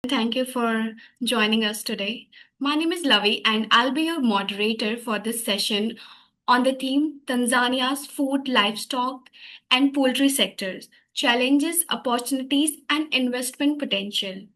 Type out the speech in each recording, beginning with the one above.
Thank you for joining us today. My name is Lavi, and I'll be your moderator for this session on the theme Tanzania's food, livestock, and poultry sectors challenges, opportunities, and investment potential.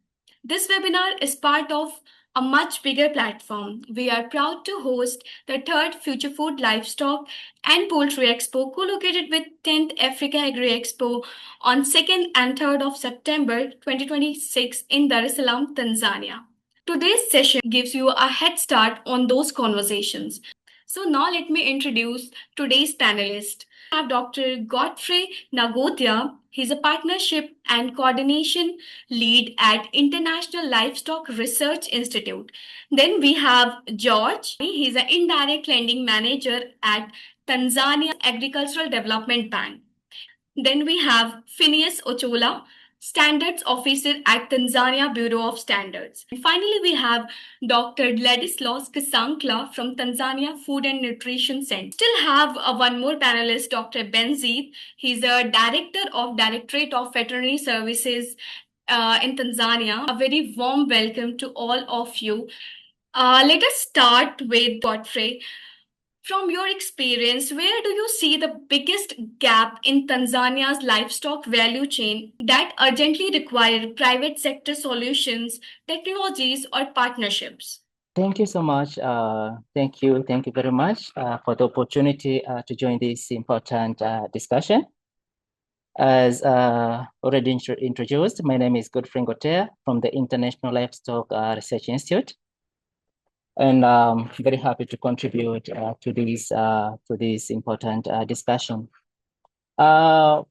This webinar is part of a much bigger platform. We are proud to host the third Future Food, Livestock, and Poultry Expo, co-located with 10th Africa Agri Expo on 2nd and 3rd of September 2026 in Dar es Salaam, Tanzania. Today's session gives you a head start on those conversations. So now let me introduce today's panelist. We have Dr. Godfrey Nagotia. He's a partnership and coordination lead at International Livestock Research Institute. Then we have George. He's an indirect lending manager at Tanzania Agricultural Development Bank. Then we have Phineas Ochola, Standards Officer at Tanzania Bureau of Standards. And finally, we have Dr. Ladislaus Kasankla from Tanzania Food and Nutrition Center. Still have one more panelist, Dr. Benzeet. He's a Director of Directorate of Veterinary Services in Tanzania. A very warm welcome to all of you. Let us start with Godfrey. From your experience, where do you see the biggest gap in Tanzania's livestock value chain that urgently require private sector solutions, technologies, or partnerships? Thank you so much. Thank you very much for the opportunity to join this important discussion. As already introduced, my name is Godfrey Ngotea from the International Livestock Research Institute. And I'm very happy to contribute to this important discussion. From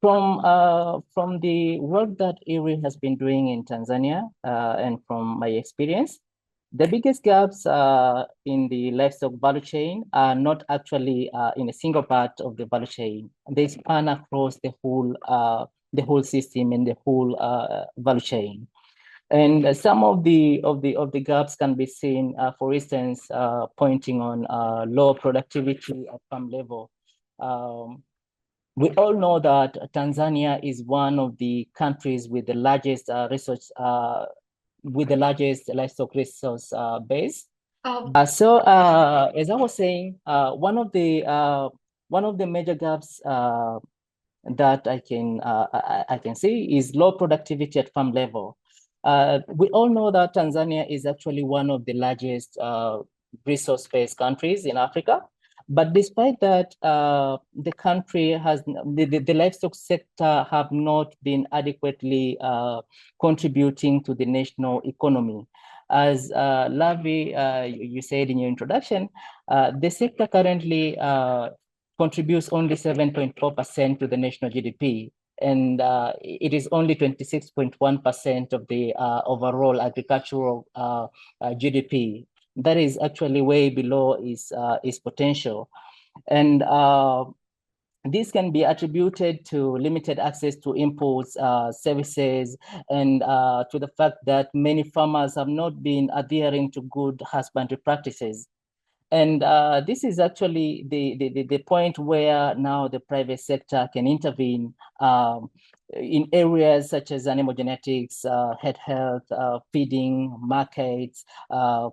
the work that IRI has been doing in Tanzania and from my experience, the biggest gaps in the livestock value chain are not actually in a single part of the value chain. They span across the whole system and the whole value chain. And some of the gaps can be seen, for instance, pointing on low productivity at farm level. We all know that Tanzania is one of the countries with the largest livestock resource base. So as I was saying, one of the major gaps that I can see is low productivity at farm level. We all know that Tanzania is actually one of the largest resource-based countries in Africa. But despite that, the country has, the livestock sector have not been adequately contributing to the national economy. As Lavi, you said in your introduction, the sector currently contributes only 7.4% to the national GDP. And it is only 26.1% of the overall agricultural GDP. That is actually way below its potential. And this can be attributed to limited access to imports, services, and to the fact that many farmers have not been adhering to good husbandry practices. And this is actually the point where now the private sector can intervene in areas such as animal genetics, head health, feeding, markets,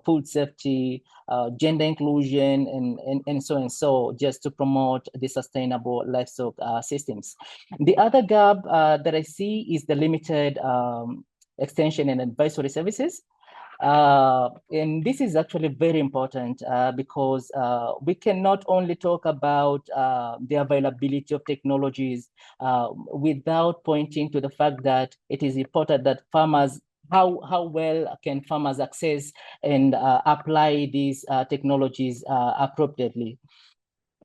food safety, gender inclusion, and so and so, just to promote the sustainable livestock systems. The other gap that I see is the limited extension and advisory services. And this is actually very important because we can not only talk about the availability of technologies without pointing to the fact that it is important that farmers, how well can farmers access and apply these technologies appropriately.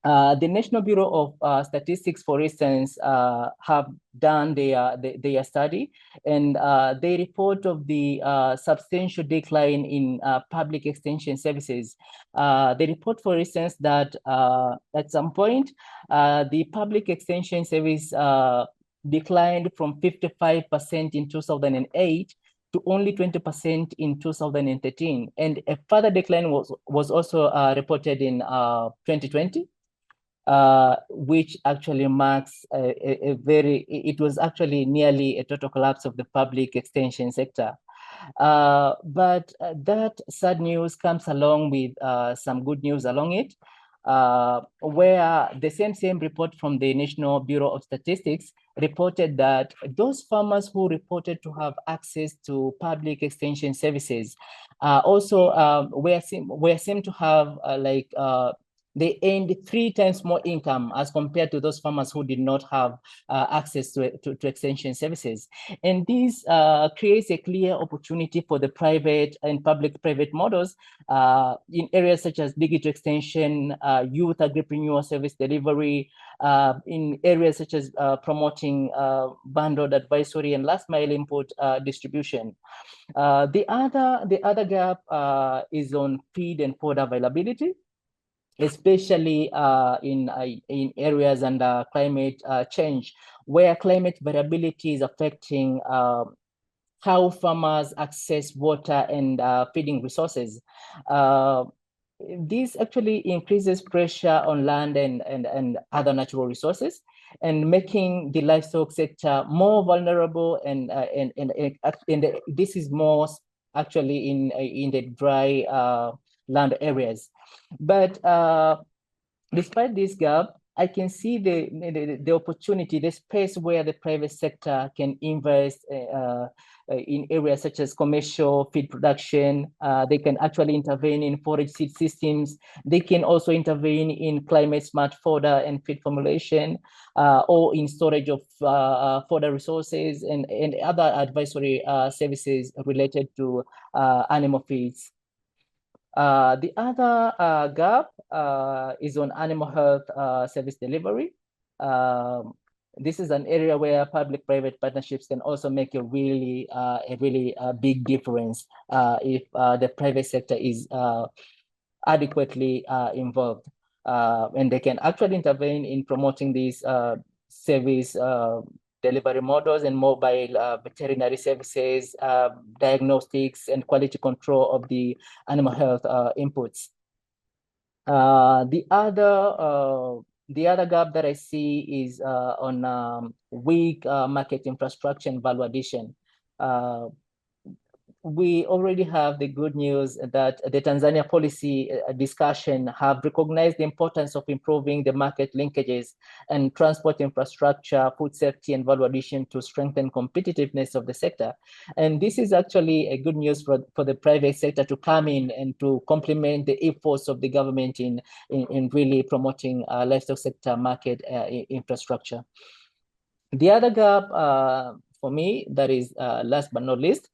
The National Bureau of Statistics, for instance, have done their study, and they report of the substantial decline in public extension services. They report, for instance, that at some point, the public extension service declined from 55% in 2008 to only 20% in 2013. And a further decline was also reported in 2020. Which actually marks it was actually nearly a total collapse of the public extension sector. But that sad news comes along with some good news along it, where the same report from the National Bureau of Statistics reported that those farmers who reported to have access to public extension services also were seen to have they earned 3 times more income as compared to those farmers who did not have access to extension services. And this creates a clear opportunity for the private and public-private models in areas such as digital extension, youth agripreneur service delivery, in areas such as promoting bundled advisory and last mile input distribution. The other gap is on feed and fodder availability, especially in areas under climate change, where climate variability is affecting how farmers access water and feeding resources. This actually increases pressure on land and other natural resources, and making the livestock sector more vulnerable. And this is more actually in the dry land areas. But despite this gap, I can see the opportunity, the space where the private sector can invest in areas such as commercial feed production. They can actually intervene in forage seed systems. They can also intervene in climate smart fodder and feed formulation, or in storage of fodder resources and other advisory services related to animal feeds. The other gap is on animal health service delivery. This is an area where public-private partnerships can also make a really big difference if the private sector is adequately involved. And they can actually intervene in promoting these service delivery models and mobile veterinary services, diagnostics, and quality control of the animal health inputs. The other gap that I see is on weak market infrastructure and value addition. We already have the good news that the Tanzania policy discussion have recognized the importance of improving the market linkages and transport infrastructure, food safety, and value addition to strengthen competitiveness of the sector. And this is actually a good news for the private sector to come in and to complement the efforts of the government in really promoting livestock sector market infrastructure. The other gap for me that is last but not least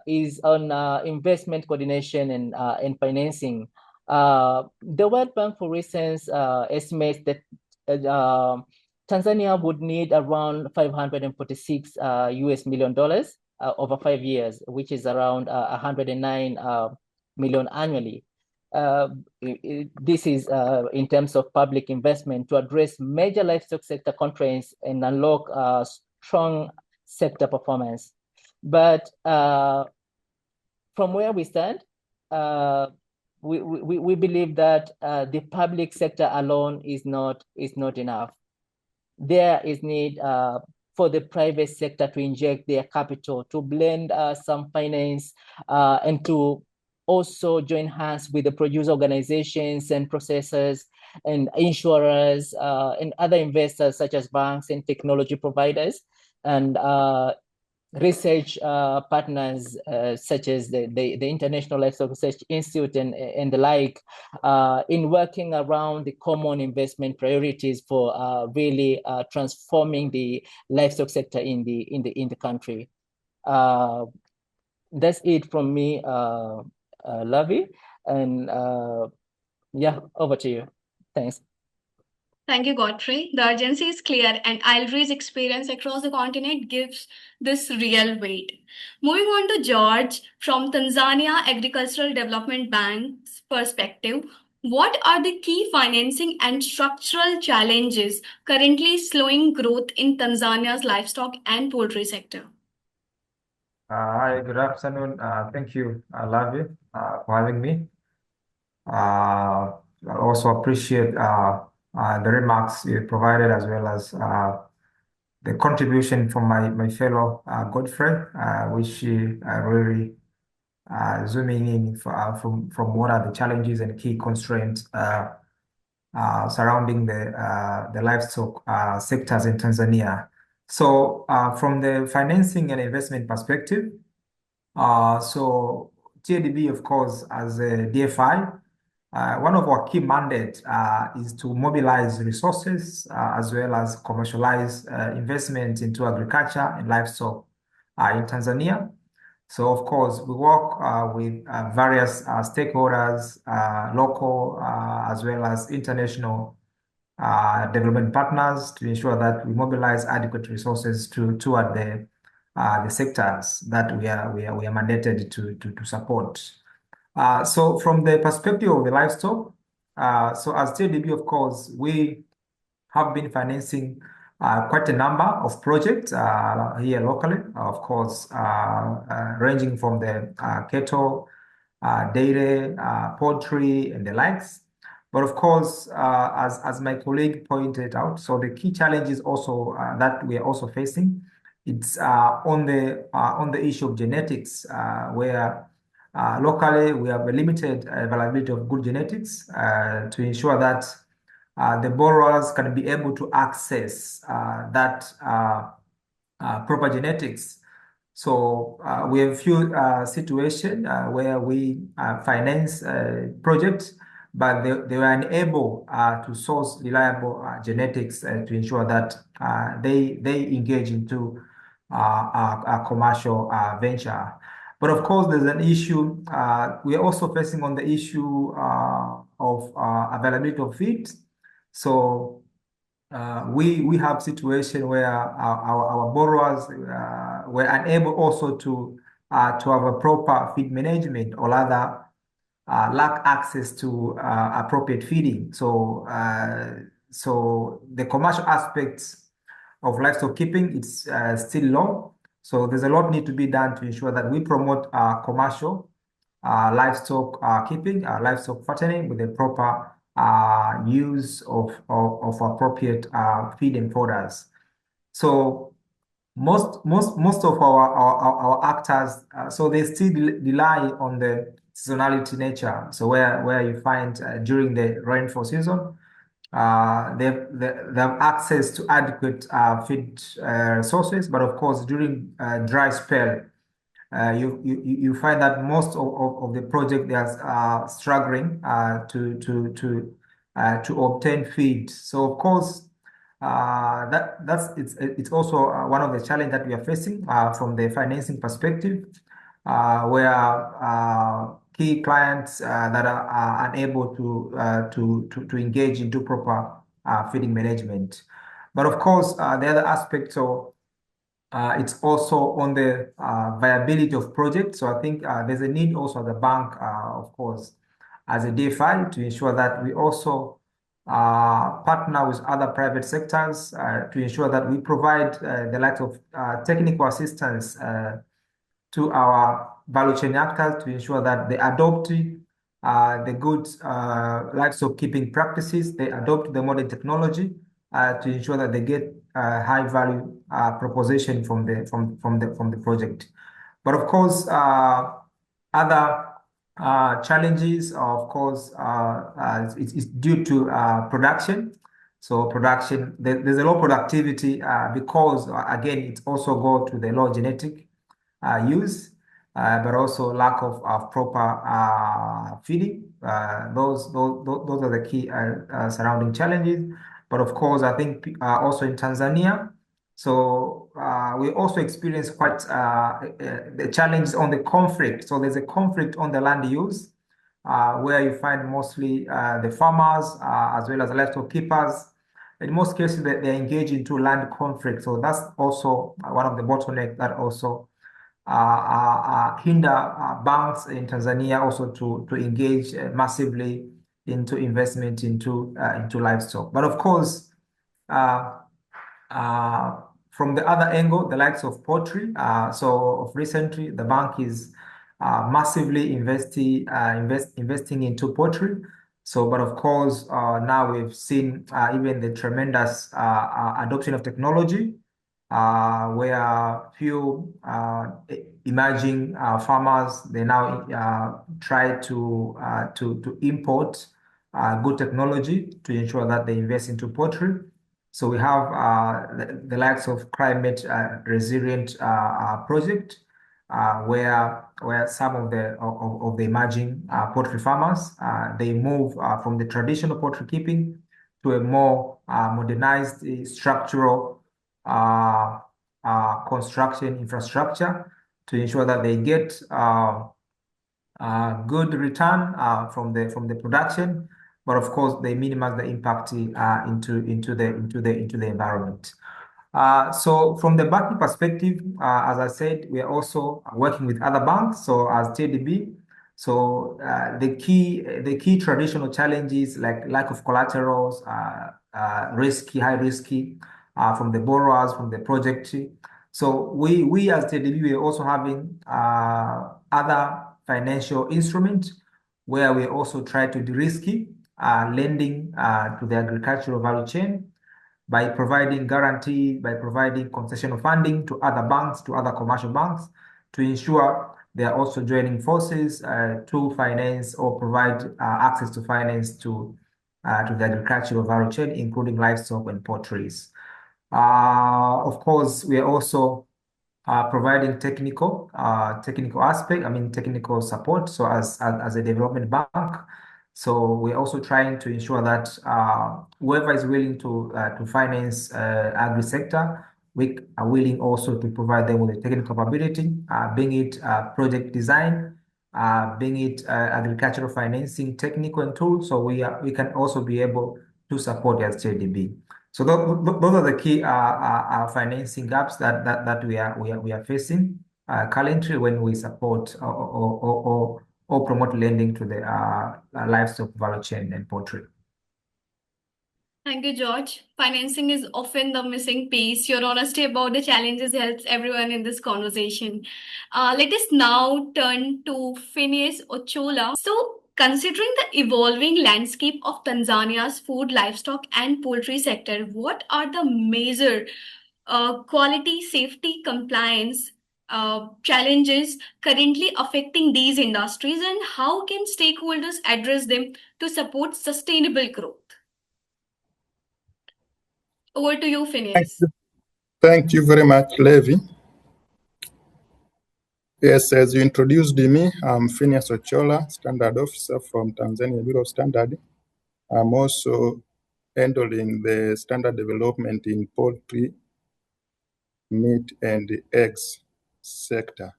is on investment coordination and financing. The World Bank, for instance, estimates that Tanzania would need around $546 US million over 5 years, which is around 109 million annually. This is in terms of public investment to address major livestock sector constraints and unlock strong sector performance. But from where we stand, we believe that the public sector alone is not enough. There is need for the private sector to inject their capital, to blend some finance, and to also join hands with the producer organizations and processors and insurers and other investors such as banks and technology providers, and research partners such as the International Livestock Research Institute and the like, in working around the common investment priorities for really transforming the livestock sector in the country. That's it from me, Lavi, and yeah, over to you. Thanks. Thank you, Godfrey. The urgency is clear, and ILRI's experience across the continent gives this real weight. Moving on to George, from Tanzania Agricultural Development Bank's perspective, what are the key financing and structural challenges currently slowing growth in Tanzania's livestock and poultry sector? Hi, good afternoon. Thank you, Lavi, for having me. I also appreciate the remarks you provided as well as the contribution from my fellow Godfrey, which really zooming in from what are the challenges and key constraints surrounding the livestock sectors in Tanzania. So from the financing and investment perspective, so TADB, of course, as a DFI, one of our key mandates is to mobilize resources as well as commercialize investment into agriculture and livestock in Tanzania. So, of course, we work with various stakeholders, local as well as international development partners to ensure that we mobilize adequate resources toward the sectors that we are mandated to support. So from the perspective of the livestock, so as TDB, of course, we have been financing quite a number of projects here locally, of course, ranging from the cattle, dairy, poultry, and the likes. But of course, as my colleague pointed out, so the key challenges also that we are also facing, it's on the issue of genetics, where locally we have a limited availability of good genetics to ensure that the borrowers can be able to access that proper genetics. So we have few situations where we finance projects, but they were unable to source reliable genetics to ensure that they engage into a commercial venture. But of course, there's an issue. We are also facing on the issue of availability of feed. So we have situation where our borrowers were unable also to have a proper feed management, or rather lack access to appropriate feeding. So so the commercial aspects of livestock keeping, it's still low. So there's a lot need to be done to ensure that we promote commercial livestock keeping, livestock fattening with the proper use of appropriate feed and fodders. So most of our actors, so they still rely on the seasonality nature. So where you find during the rainfall season, they have access to adequate feed resources, but of course during dry spell, you find that most of the project they are struggling to obtain feed. So of course it's also one of the challenge that we are facing from the financing perspective, where key clients that are unable to engage into proper feeding management. But of course, the other aspect of it's also on the viability of projects. So I think there's a need also at the bank, of course, as a DFI, to ensure that we also partner with other private sectors to ensure that we provide the likes of technical assistance to our value chain actors to ensure that they adopt the good livestock keeping practices, they adopt the modern technology to ensure that they get high value proposition from the project. But of course, other challenges, of course, it's due to production. So production, there's a low productivity because again, it also go to the low genetic use, but also lack of proper feeding. Those are the key surrounding challenges. But of course, I think also in Tanzania, so we also experience quite the challenges on the conflict. So there's a conflict on the land use, where you find mostly the farmers as well as livestock keepers. In most cases, they engage into land conflict. So that's also one of the bottlenecks that also hinder banks in Tanzania also to engage massively into investment into livestock. But of course, from the other angle, the likes of poultry. So of recently, the bank is massively investing into poultry. So, but of course, now we've seen even the tremendous adoption of technology where few emerging farmers, they now try to import good technology to ensure that they invest into poultry. So we have the likes of climate resilient project, where some of the emerging poultry farmers they move from the traditional poultry keeping to a more modernized structural construction infrastructure to ensure that they get good return from the production, but of course they minimize the impact into the environment. So from the banking perspective, as I said, we are also working with other banks. So as TDB, so the key traditional challenges like lack of collaterals, high risky from the borrowers, from the project. So we as TDB, we are also having other financial instruments where we also try to de-risk lending to the agricultural value chain by providing guarantee, by providing concessional funding to other banks, to other commercial banks, to ensure they are also joining forces to finance or provide access to finance to the agricultural value chain, including livestock and poultries. Of course, we are also providing technical aspect, technical support. So as a development bank, so we're also trying to ensure that whoever is willing to finance agri sector, we are willing also to provide them with the technical capability, being it project design, being it agricultural financing, technical and tools. So we can also be able to support as JDB. So those are the key financing gaps that we are facing currently when we support or promote lending to the livestock value chain and poultry. Thank you, George. Financing is often the missing piece. Your honesty about the challenges helps everyone in this conversation. Let us now turn to Phineas Ochola. So, considering the evolving landscape of Tanzania's food, livestock, and poultry sector, what are the major quality, safety, compliance challenges currently affecting these industries, and how can stakeholders address them to support sustainable growth? Over to you, Phineas. Thank you very much, Levi. Yes, as you introduced me, I'm Phineas Ochola, Standard Officer from Tanzania Bureau of Standard. I'm also handling the standard development in poultry, meat, and eggs sector.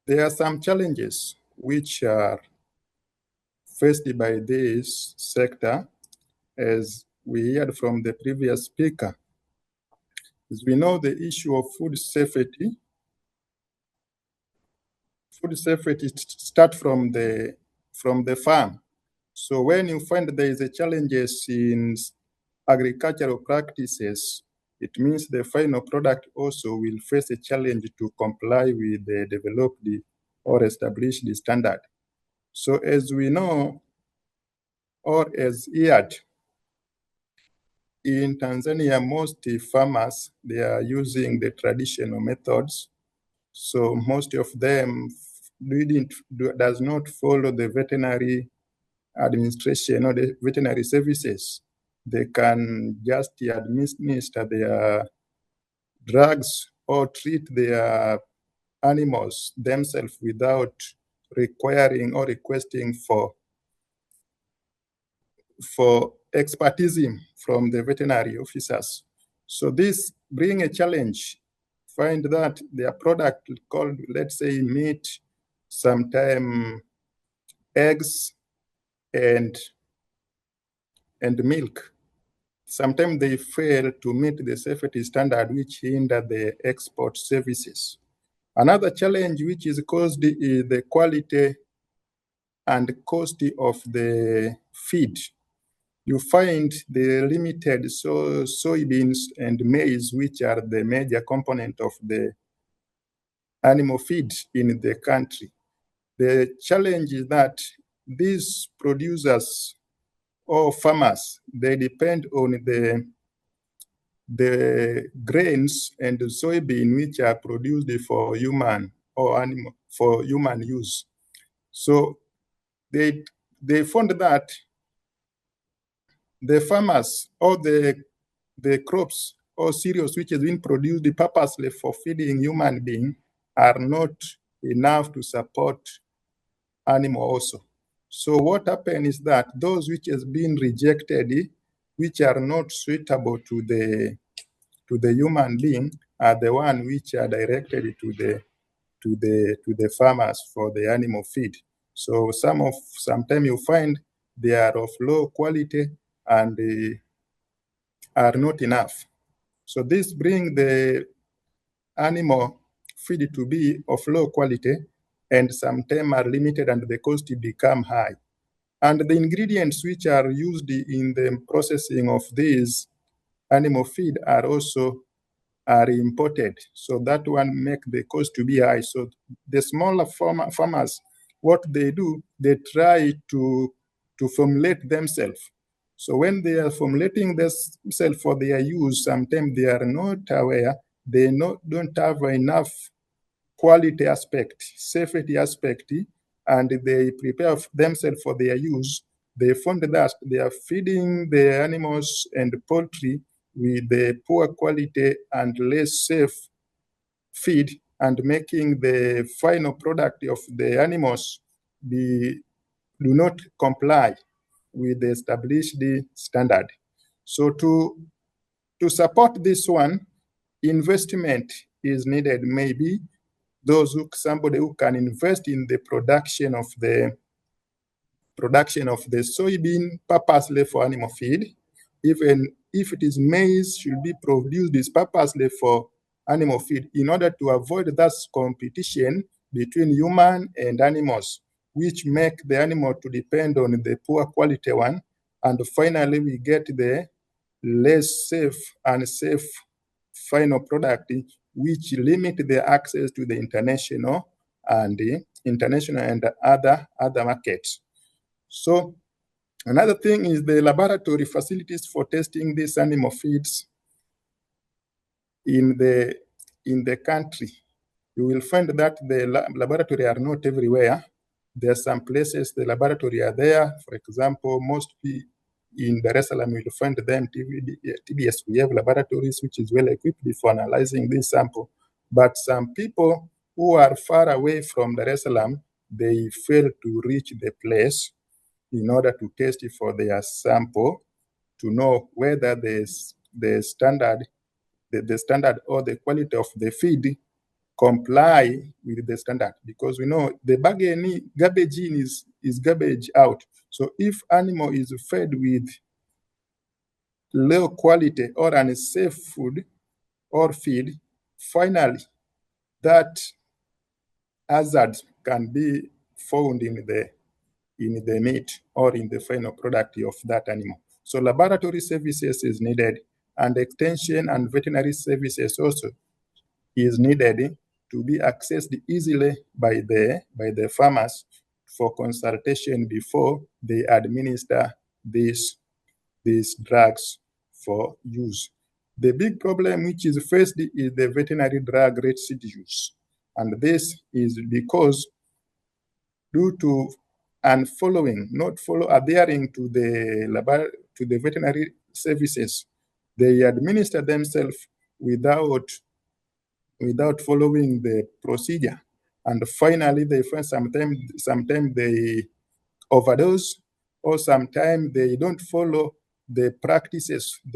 There are some challenges which are faced by this sector, as we heard from the previous speaker. As we know, the issue of food safety starts from the farm. So when you find there is a challenges in agricultural practices, it means the final product also will face a challenge to comply with the developed or established standard. So as we know, or as heard, in Tanzania, most farmers, they are using the traditional methods. So most of them does not follow the veterinary administration or the veterinary services. They can just administer their drugs or treat their animals themselves without requiring or requesting for expertise from the veterinary officers. So this brings a challenge. Find that their product called, let's say, meat, sometimes eggs and milk. Sometimes they fail to meet the safety standard, which hinder the export services. Another challenge which is caused is the quality and cost of the feed. You find the limited soybeans and maize, which are the major component of the animal feed in the country. The challenge is that these producers or farmers, they depend on the the grains and the soybean which are produced for human or animal for human use. So they found that the farmers or the crops or cereals which has been produced purposely for feeding human beings are not enough to support animal also. So what happened is that those which has been rejected, which are not suitable to the human being, are the one which are directed to the farmers for the animal feed. So sometimes you find they are of low quality and they are not enough. So this brings the animal feed to be of low quality, and sometimes are limited and the cost become high. And the ingredients which are used in the processing of these animal feed are also imported. So that one make the cost to be high. So the smaller farmers, what they do, they try to formulate themselves. So when they are formulating themselves for their use, sometimes they are not aware, they don't have enough quality aspect, safety aspect, and they prepare themselves for their use. They found that they are feeding the animals and the poultry with the poor quality and less safe feed, and making the final product of the animals do not comply with the established standard. So to support this one, investment is needed. Maybe somebody who can invest in the production of the soybean purposely for animal feed. Even if it is maize, should be produced purposely for animal feed in order to avoid that competition between human and animals, which make the animal to depend on the poor quality one. And finally, we get the less safe and safe final product, which limit the access to the international and other markets. So another thing is the laboratory facilities for testing these animal feeds in the country. You will find that the laboratory are not everywhere. There are some places the laboratory are there. For example, mostly in Dar es Salaam, you will find them, TBS, we have laboratories which is well equipped for analyzing this sample. But some people who are far away from Dar es Salaam, they fail to reach the place in order to test for their sample to know whether the standard or the quality of the feed comply with the standard, because we know the garbage in is garbage out. So if animal is fed with low quality or unsafe food or feed, finally that hazard can be found in the meat or in the final product of that animal. So laboratory services is needed, and extension and veterinary services also is needed to be accessed easily by the farmers for consultation before they administer these drugs for use. The big problem which is faced is the veterinary drug residues. And this is because due to adhering to the veterinary services, they administer themselves without following the procedure. And finally, they find sometimes they overdose, or sometimes they don't follow the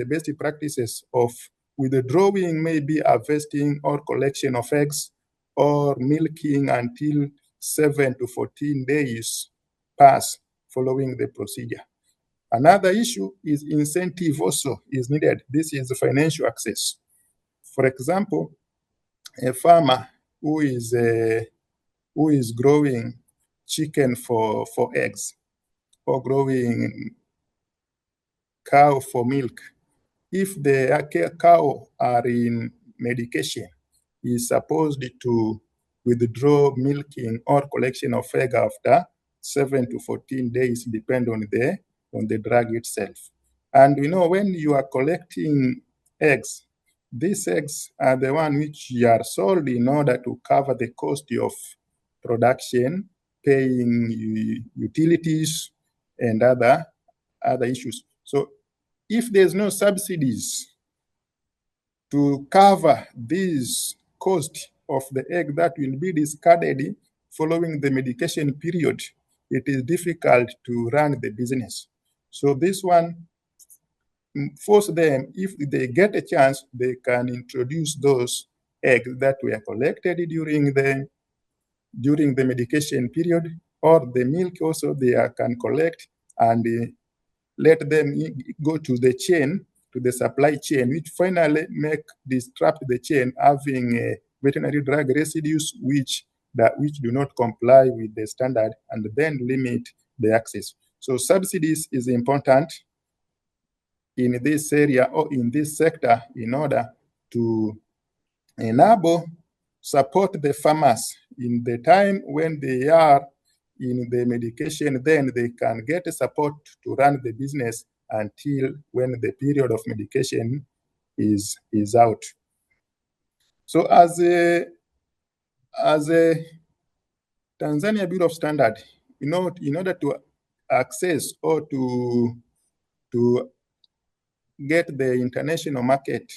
best practices of withdrawing, maybe harvesting or collection of eggs, or milking until 7 to 14 days pass following the procedure. Another issue is incentive also is needed. This is financial access. For example, a farmer who is growing chicken for eggs, or growing cow for milk, if the cow are in medication, is supposed to withdraw milking or collection of egg after 7 to 14 days, depend on the drug itself. And when you are collecting eggs. These eggs are the one which are sold in order to cover the cost of production, paying utilities and other issues. So if there's no subsidies to cover this cost of the egg that will be discarded following the medication period, it is difficult to run the business. So this one force them, if they get a chance, they can introduce those eggs that were collected during the medication period, or the milk also they can collect and let them go to the chain, to the supply chain, which finally disrupt the chain, having veterinary drug residues which do not comply with the standard and then limit the access. So subsidies is important in this area or in this sector in order to enable, support the farmers in the time when they are in the medication, then they can get support to run the business until when the period of medication is out. So as a Tanzania Bureau of Standard, in order to access or to get the international market,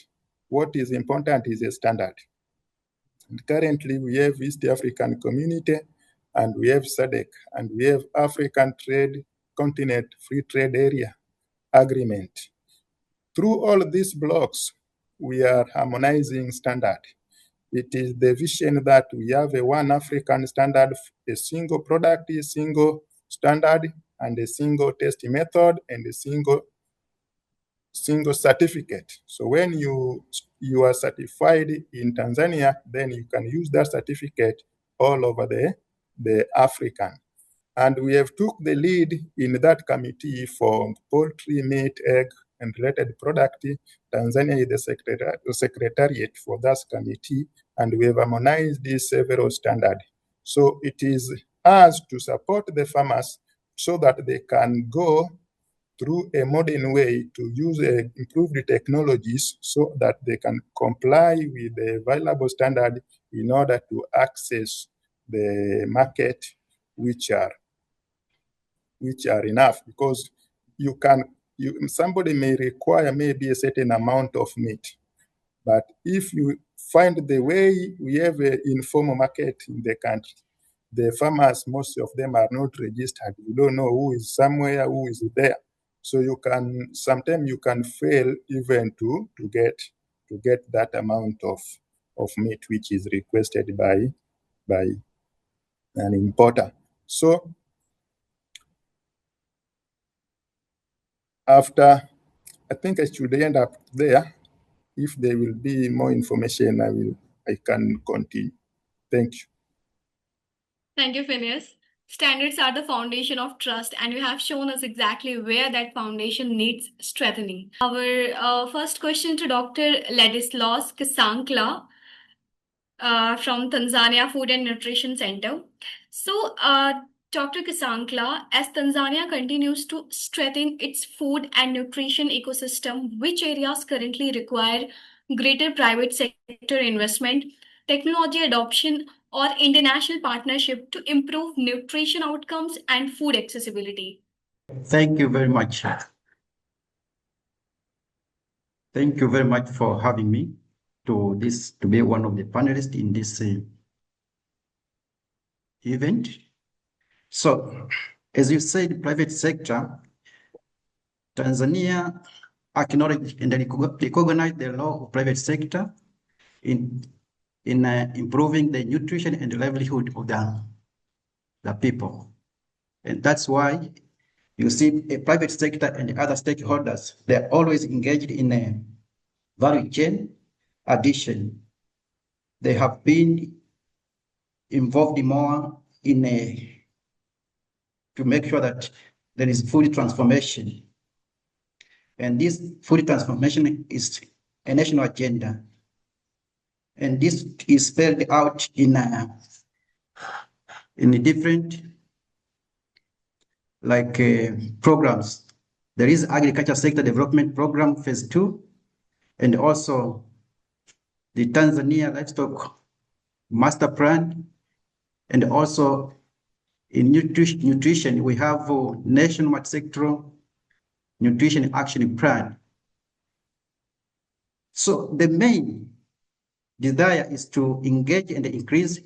what is important is a standard. And currently, we have East African Community, and we have SADC, and we have African Continent Free Trade Area Agreement. Through all these blocks, we are harmonizing standard. It is the vision that we have a one African standard, a single product, a single standard, and a single testing method, and a single certificate. So when you are certified in Tanzania, then you can use that certificate all over the African. And we have took the lead in that committee for poultry, meat, egg, and related product. Tanzania is the secretariat for that committee, and we have harmonized these several standards. So it is us to support the farmers so that they can go through a modern way to use improved technologies so that they can comply with the available standard in order to access the market which are enough, because somebody may require maybe a certain amount of meat, but if you find the way we have an informal market in the country, the farmers, most of them are not registered. You don't know who is somewhere, who is there. So sometimes you can fail even to get that amount of meat which is requested by an importer. So after, I think I should end up there. If there will be more information, I can continue. Thank you. Thank you, Phineas. Standards are the foundation of trust, and you have shown us exactly where that foundation needs strengthening. Our first question to Dr. Ladislaus Kasankla from Tanzania Food and Nutrition Center. So, Dr. Kasankla, as Tanzania continues to strengthen its food and nutrition ecosystem, which areas currently require greater private sector investment, technology adoption, or international partnership to improve nutrition outcomes and food accessibility? Thank you very much. Thank you very much for having me to be one of the panelists in this event. So, as you said, private sector, Tanzania acknowledge and recognize the role of private sector in improving the nutrition and livelihood of the people. And that's why you see a private sector and other stakeholders, they're always engaged in a value chain addition. They have been involved more to make sure that there is food transformation. And this food transformation is a national agenda. And this is spelled out in different programs. There is Agriculture Sector Development Program Phase 2, and also the Tanzania Livestock Master Plan, and also in nutrition we have National Multi-Sectoral Nutrition Action Plan. So the main desire is to engage and increase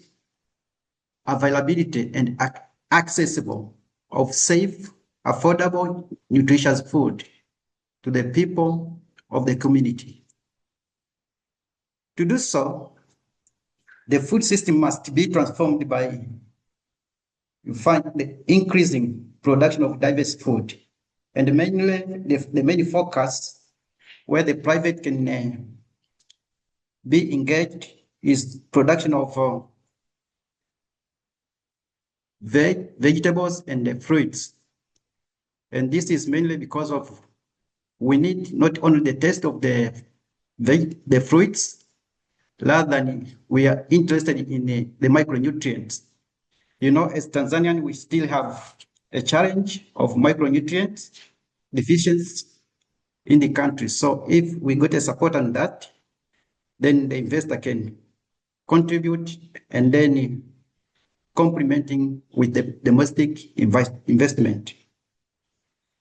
availability and accessible of safe, affordable, nutritious food to the people of the community. To do so, the food system must be transformed by the increasing production of diverse food, and mainly the main focus where the private can be engaged is production of vegetables and fruits. And this is mainly because of we need not only the taste of the fruits, rather than we are interested in the micronutrients. You know, as Tanzanian, we still have a challenge of micronutrients deficiency in the country. So if we got a support on that, then the investor can contribute and then complementing with the domestic investment.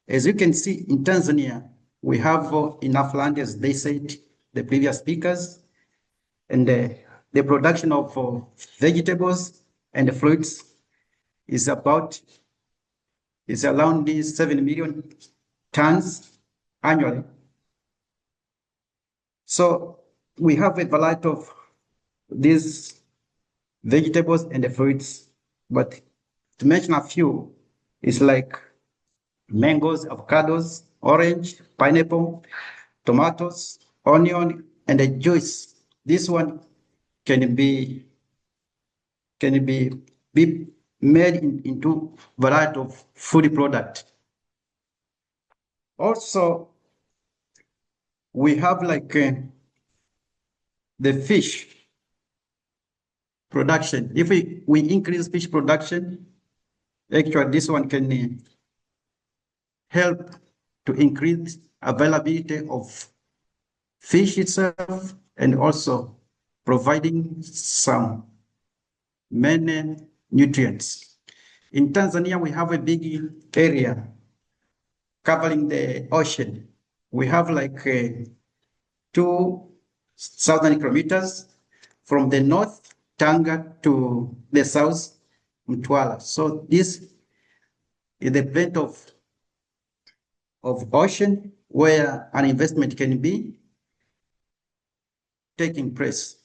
As you can see in Tanzania, we have enough land, as they said, the previous speakers, and the production of vegetables and fruits is around these 7 million tons annually. So we have a variety of these vegetables and the fruits, but to mention a few, it's like mangoes, avocados, orange, pineapple, tomatoes, onion, and a juice. This one can be made into variety of food product. Also, we have like the fish production. If we increase fish production, actually this one can help to increase availability of fish itself, and also providing some many nutrients. In Tanzania, we have a big area covering the ocean. We have like 2,000 kilometers from the north, Tanga, to the south, Mtwara. So this is the plenty of ocean where an investment can be taking place.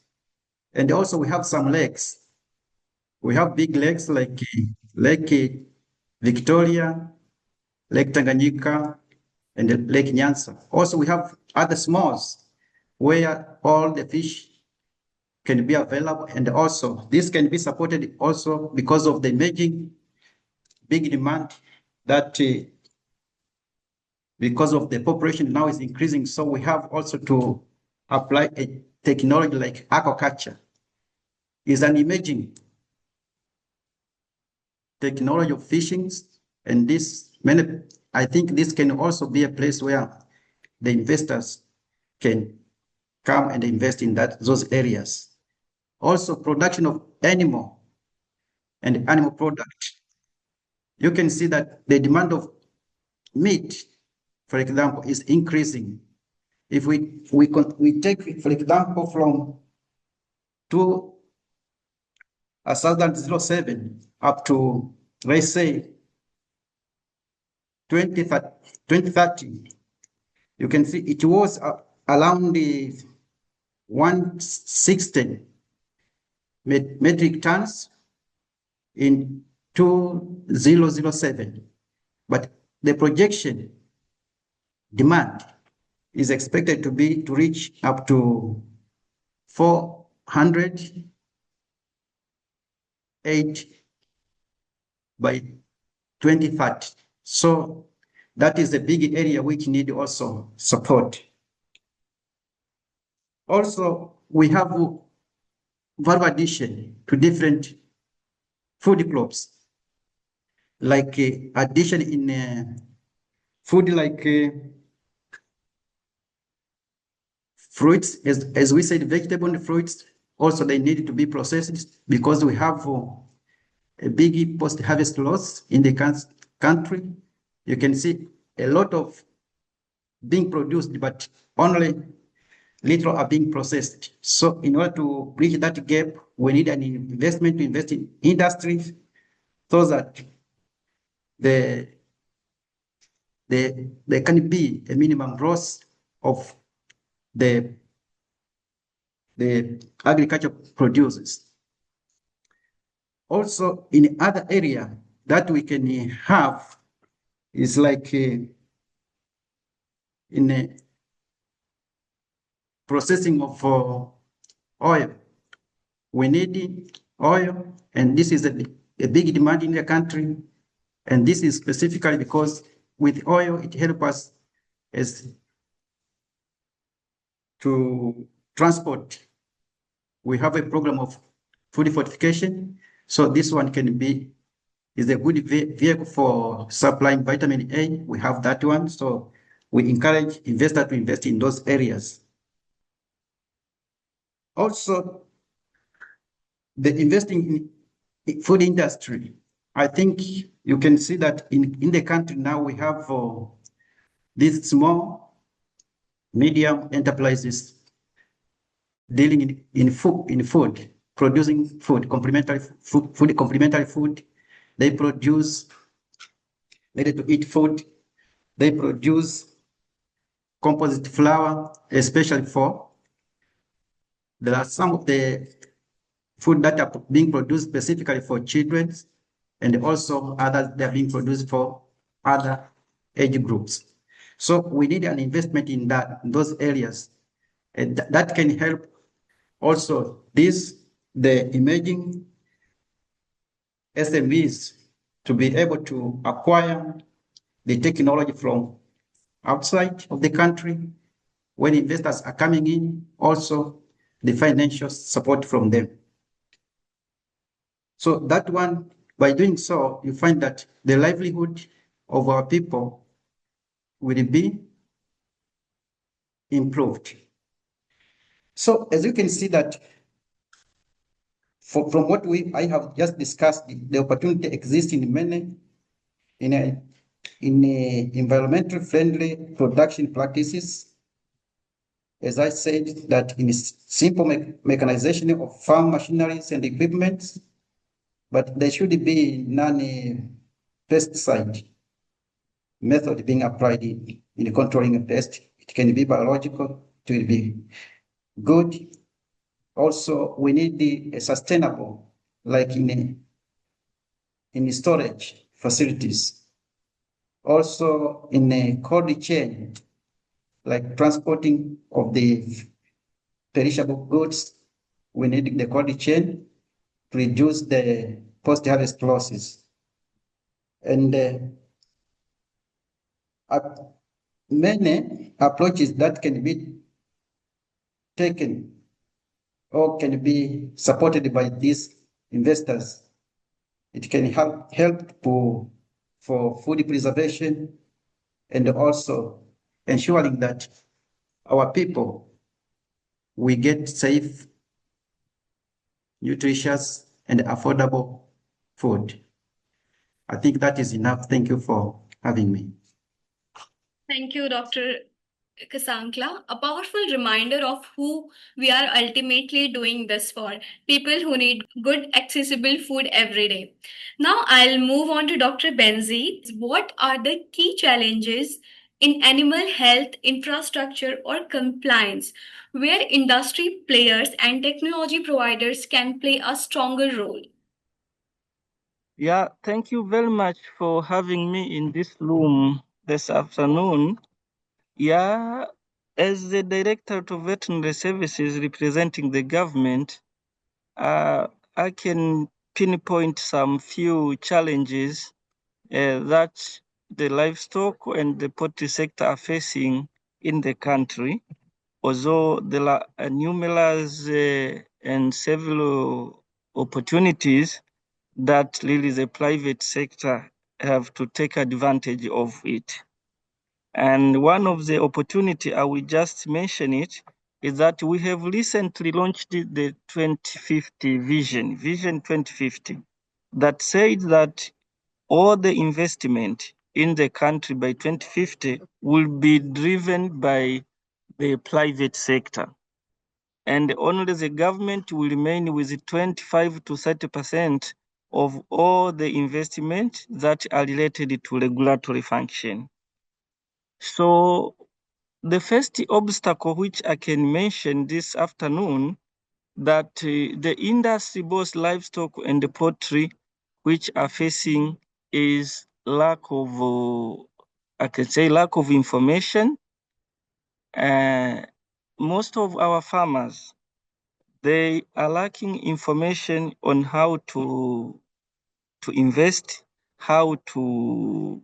And also we have some lakes. We have big lakes like Lake Victoria, Lake Tanganyika, and Lake Nyanza. Also we have other smalls where all the fish can be available, and also this can be supported also because of the emerging big demand that because of the population now is increasing. So we have also to apply a technology like aquaculture. Is an emerging technology of fishing, and I think this can also be a place where the investors can come and invest in those areas. Also, production of animal and animal product. You can see that the demand of meat, for example, is increasing. If we take, for example, from 2007 up to, let's say, 2030, you can see it was around the 160 metric tons in 2007. But the projection demand is expected to reach up to 408 by 2030. So that is a big area which need also support. Also, we have value addition to different food crops, like addition in food like Fruits, as we said, vegetable and fruits, also they need to be processed because we have a big post-harvest loss in the country. You can see a lot of being produced, but only little are being processed. So in order to bridge that gap, we need an investment to invest in industries so that there can be a minimum loss of the agriculture produces. Also, in other area that we can have is like in a processing of oil. We need oil, and this is a big demand in the country. And this is specifically because with oil, it helps us as to transport. We have a program of food fortification. So this one is a good vehicle for supplying vitamin A. We have that one. So we encourage investors to invest in those areas. Also, the investing in food industry, I think you can see that in the country now we have these small, medium enterprises dealing in food, producing food, complementary food. They produce ready-to-eat food. They produce composite flour, especially there are some of the food that are being produced specifically for children, and also others that are being produced for other age groups. So we need an investment in those areas, and that can help also the emerging SMEs to be able to acquire the technology from outside of the country. When investors are coming in, also the financial support from them. So that one, by doing so, you find that the livelihood of our people will be improved. So as you can see that from what I have just discussed, the opportunity exists in many in environmentally friendly production practices. As I said, that in simple mechanization of farm machineries and equipment, but there should be non-pesticide method being applied in controlling a pest. It can be biological, it will be good. Also, we need a sustainable, like in storage facilities. Also, in a cold chain, like transporting of the perishable goods, we need the cold chain to reduce the post-harvest losses. And many approaches that can be taken or can be supported by these investors. It can help for food preservation and also ensuring that our people, we get safe, nutritious, and affordable food. I think that is enough. Thank you for having me. Thank you, Dr. Kasankla. A powerful reminder of who we are ultimately doing this for, people who need good, accessible food every day. Now I'll move on to Dr. Benzi. What are the key challenges in animal health infrastructure or compliance where industry players and technology providers can play a stronger role? Yeah, thank you very much for having me in this room this afternoon. Yeah, as the Director of Veterinary Services representing the government, I can pinpoint some few challenges that the livestock and the poultry sector are facing in the country. Although there are numerous and several opportunities that really the private sector have to take advantage of it. And one of the opportunity, I will just mention it, is that we have recently launched the 2050 Vision 2050, that said that all the investment in the country by 2050 will be driven by the private sector. And only the government will remain with 25 to 30% of all the investment that are related to regulatory function. So the first obstacle which I can mention this afternoon, that the industry, both livestock and the poultry, which are facing is lack of, I can say, lack of information. Most of our farmers, they are lacking information on how to invest, how to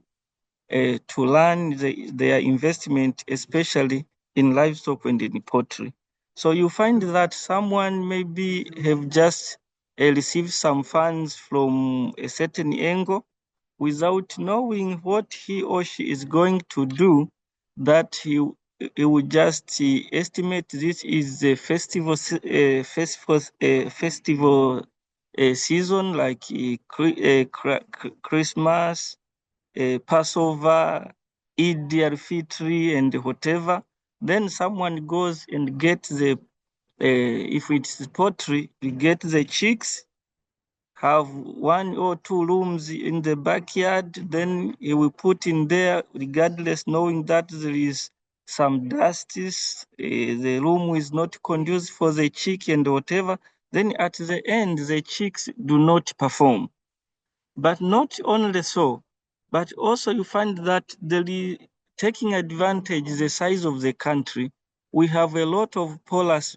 learn their investment, especially in livestock and in poultry. So you find that someone maybe have just received some funds from a certain angle without knowing what he or she is going to do, that he would just estimate this is a festival season like Christmas, Passover, Eid al-Fitr, and whatever. Then someone goes and gets the, if it's poultry, we get the chicks, have 1 or 2 rooms in the backyard, then he will put in there, regardless, knowing that there is some dust, the room is not conducive for the chick and whatever. Then at the end, the chicks do not perform. But not only so, but also you find that taking advantage the size of the country, we have a lot of porous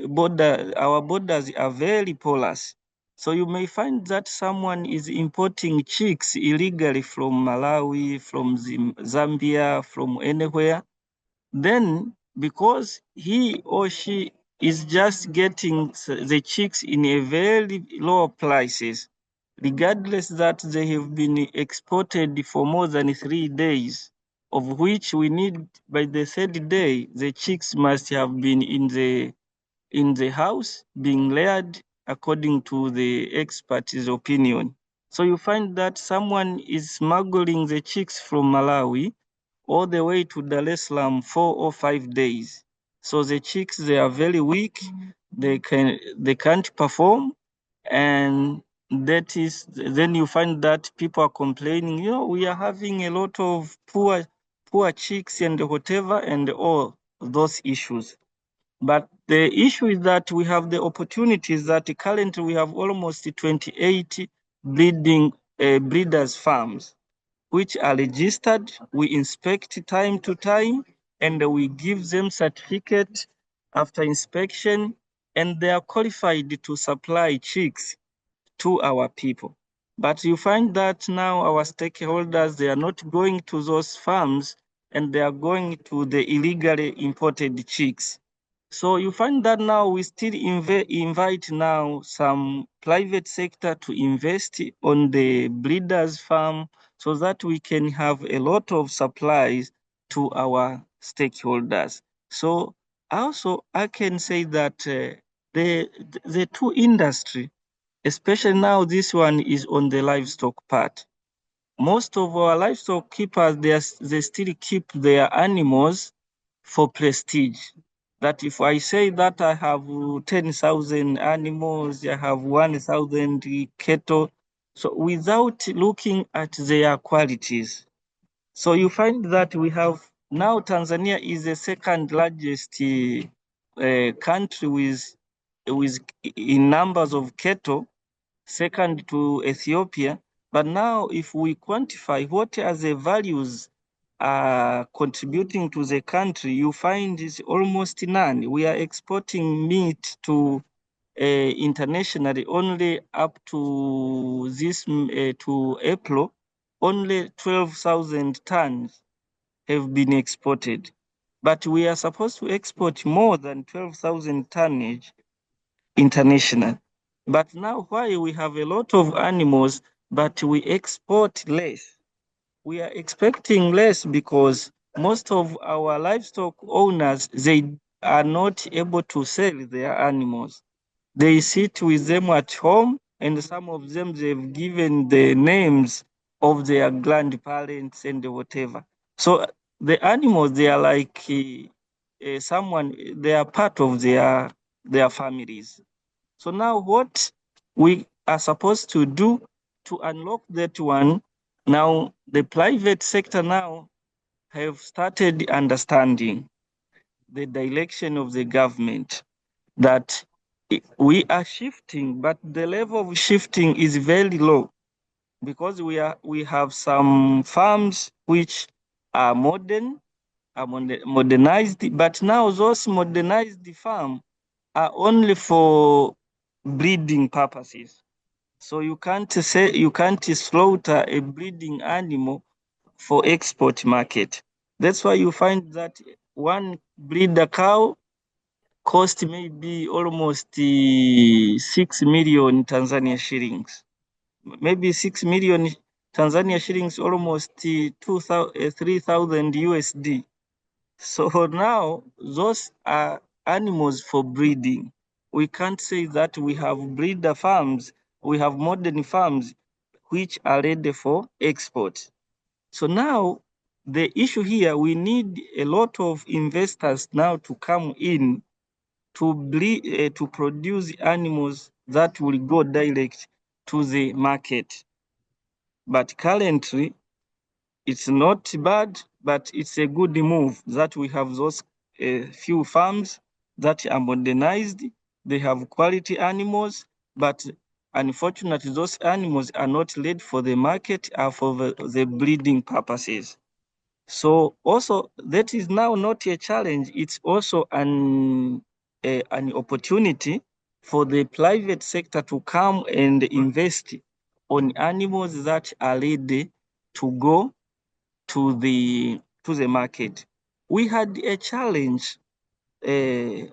border. Our borders are very porous. So you may find that someone is importing chicks illegally from Malawi, from Zambia, from anywhere. Then, because he or she is just getting the chicks in a very low prices, regardless that they have been exported for more than 3 days, of which we need by the 3rd day, the chicks must have been in the house being layered according to the expert's opinion. So you find that someone is smuggling the chicks from Malawi all the way to Dar es Salaam 4 or 5 days. So the chicks, they are very weak, they can't perform, and that is, then you find that people are complaining, we are having a lot of poor chicks and whatever, and all those issues. But the issue is that we have the opportunities that currently we have almost 28 breeders farms, which are registered. We inspect time to time, and we give them certificate after inspection, and they are qualified to supply chicks to our people. But you find that now our stakeholders, they are not going to those farms, and they are going to the illegally imported chicks. So you find that now we still invite now some private sector to invest on the breeders farm, so that we can have a lot of supplies to our stakeholders. So also I can say that the two industry, especially now this one is on the livestock part. Most of our livestock keepers, they still keep their animals for prestige. That if I say that I have 10,000 animals, I have 1,000 cattle, so without looking at their qualities. So you find that we have now Tanzania is the second largest country with in numbers of cattle, second to Ethiopia. But now if we quantify what are the values contributing to the country, you find is almost none. We are exporting meat to internationally only up to this to April, only 12,000 tons have been exported. But we are supposed to export more than 12,000 tonnage international. But now why we have a lot of animals, but we export less? We are expecting less because most of our livestock owners, they are not able to sell their animals. They sit with them at home, and some of them, they've given the names of their grandparents and whatever. So the animals, they are like someone, they are part of their families. So now what we are supposed to do to unlock that one, now the private sector now have started understanding the direction of the government, that we are shifting, but the level of shifting is very low, because we have some farms which are modernized, but now those modernized farms are only for breeding purposes. So you can't slaughter a breeding animal for export market. That's why you find that one breeder cow cost maybe almost 6 million Tanzania shillings. Maybe 6 million Tanzania shillings, almost 3,000 USD. So now those are animals for breeding. We can't say that we have breeder farms, we have modern farms which are ready for export. So now the issue here, we need a lot of investors now to come in to produce animals that will go direct to the market. But currently, it's not bad, but it's a good move that we have those few farms that are modernized. They have quality animals, but unfortunately, those animals are not ready for the market, are for the breeding purposes. So also, that is now not a challenge. It's also an opportunity for the private sector to come and invest on animals that are ready to go to the market. We had a challenge. We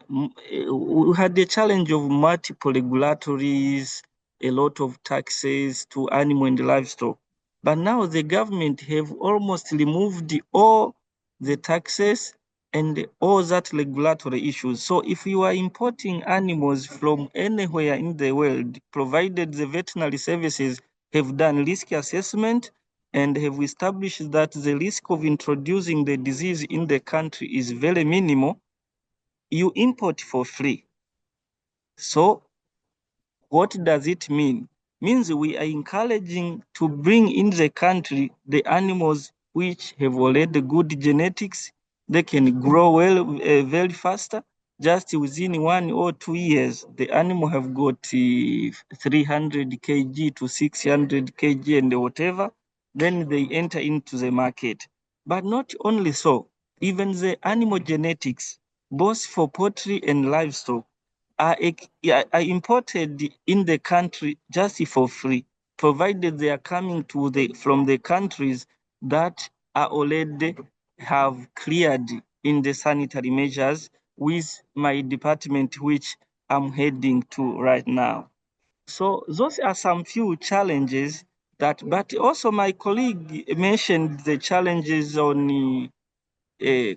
had the challenge of multiple regulatories, a lot of taxes to animal and livestock. But now the government have almost removed all the taxes and all that regulatory issues. So if you are importing animals from anywhere in the world, provided the veterinary services have done risk assessment and have established that the risk of introducing the disease in the country is very minimal, you import for free. So what does it mean? Means we are encouraging to bring in the country the animals which have already good genetics. They can grow well, very faster. Just within 1 or 2 years, the animal have got 300 kg to 600 kg and whatever. Then they enter into the market. But not only so, even the animal genetics, both for poultry and livestock, are imported in the country just for free, provided they are coming from the countries that are already have cleared in the sanitary measures with my department, which I'm heading to right now. So those are some few challenges but also my colleague mentioned the challenges on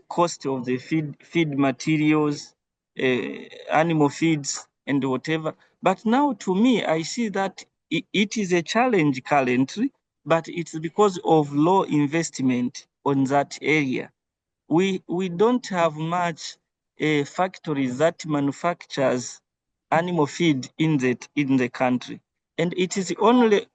cost of the feed materials, animal feeds, and whatever. But now, to me, I see that it is a challenge currently, but it's because of low investment on that area. We don't have much factories that manufactures animal feed in the country, and it is only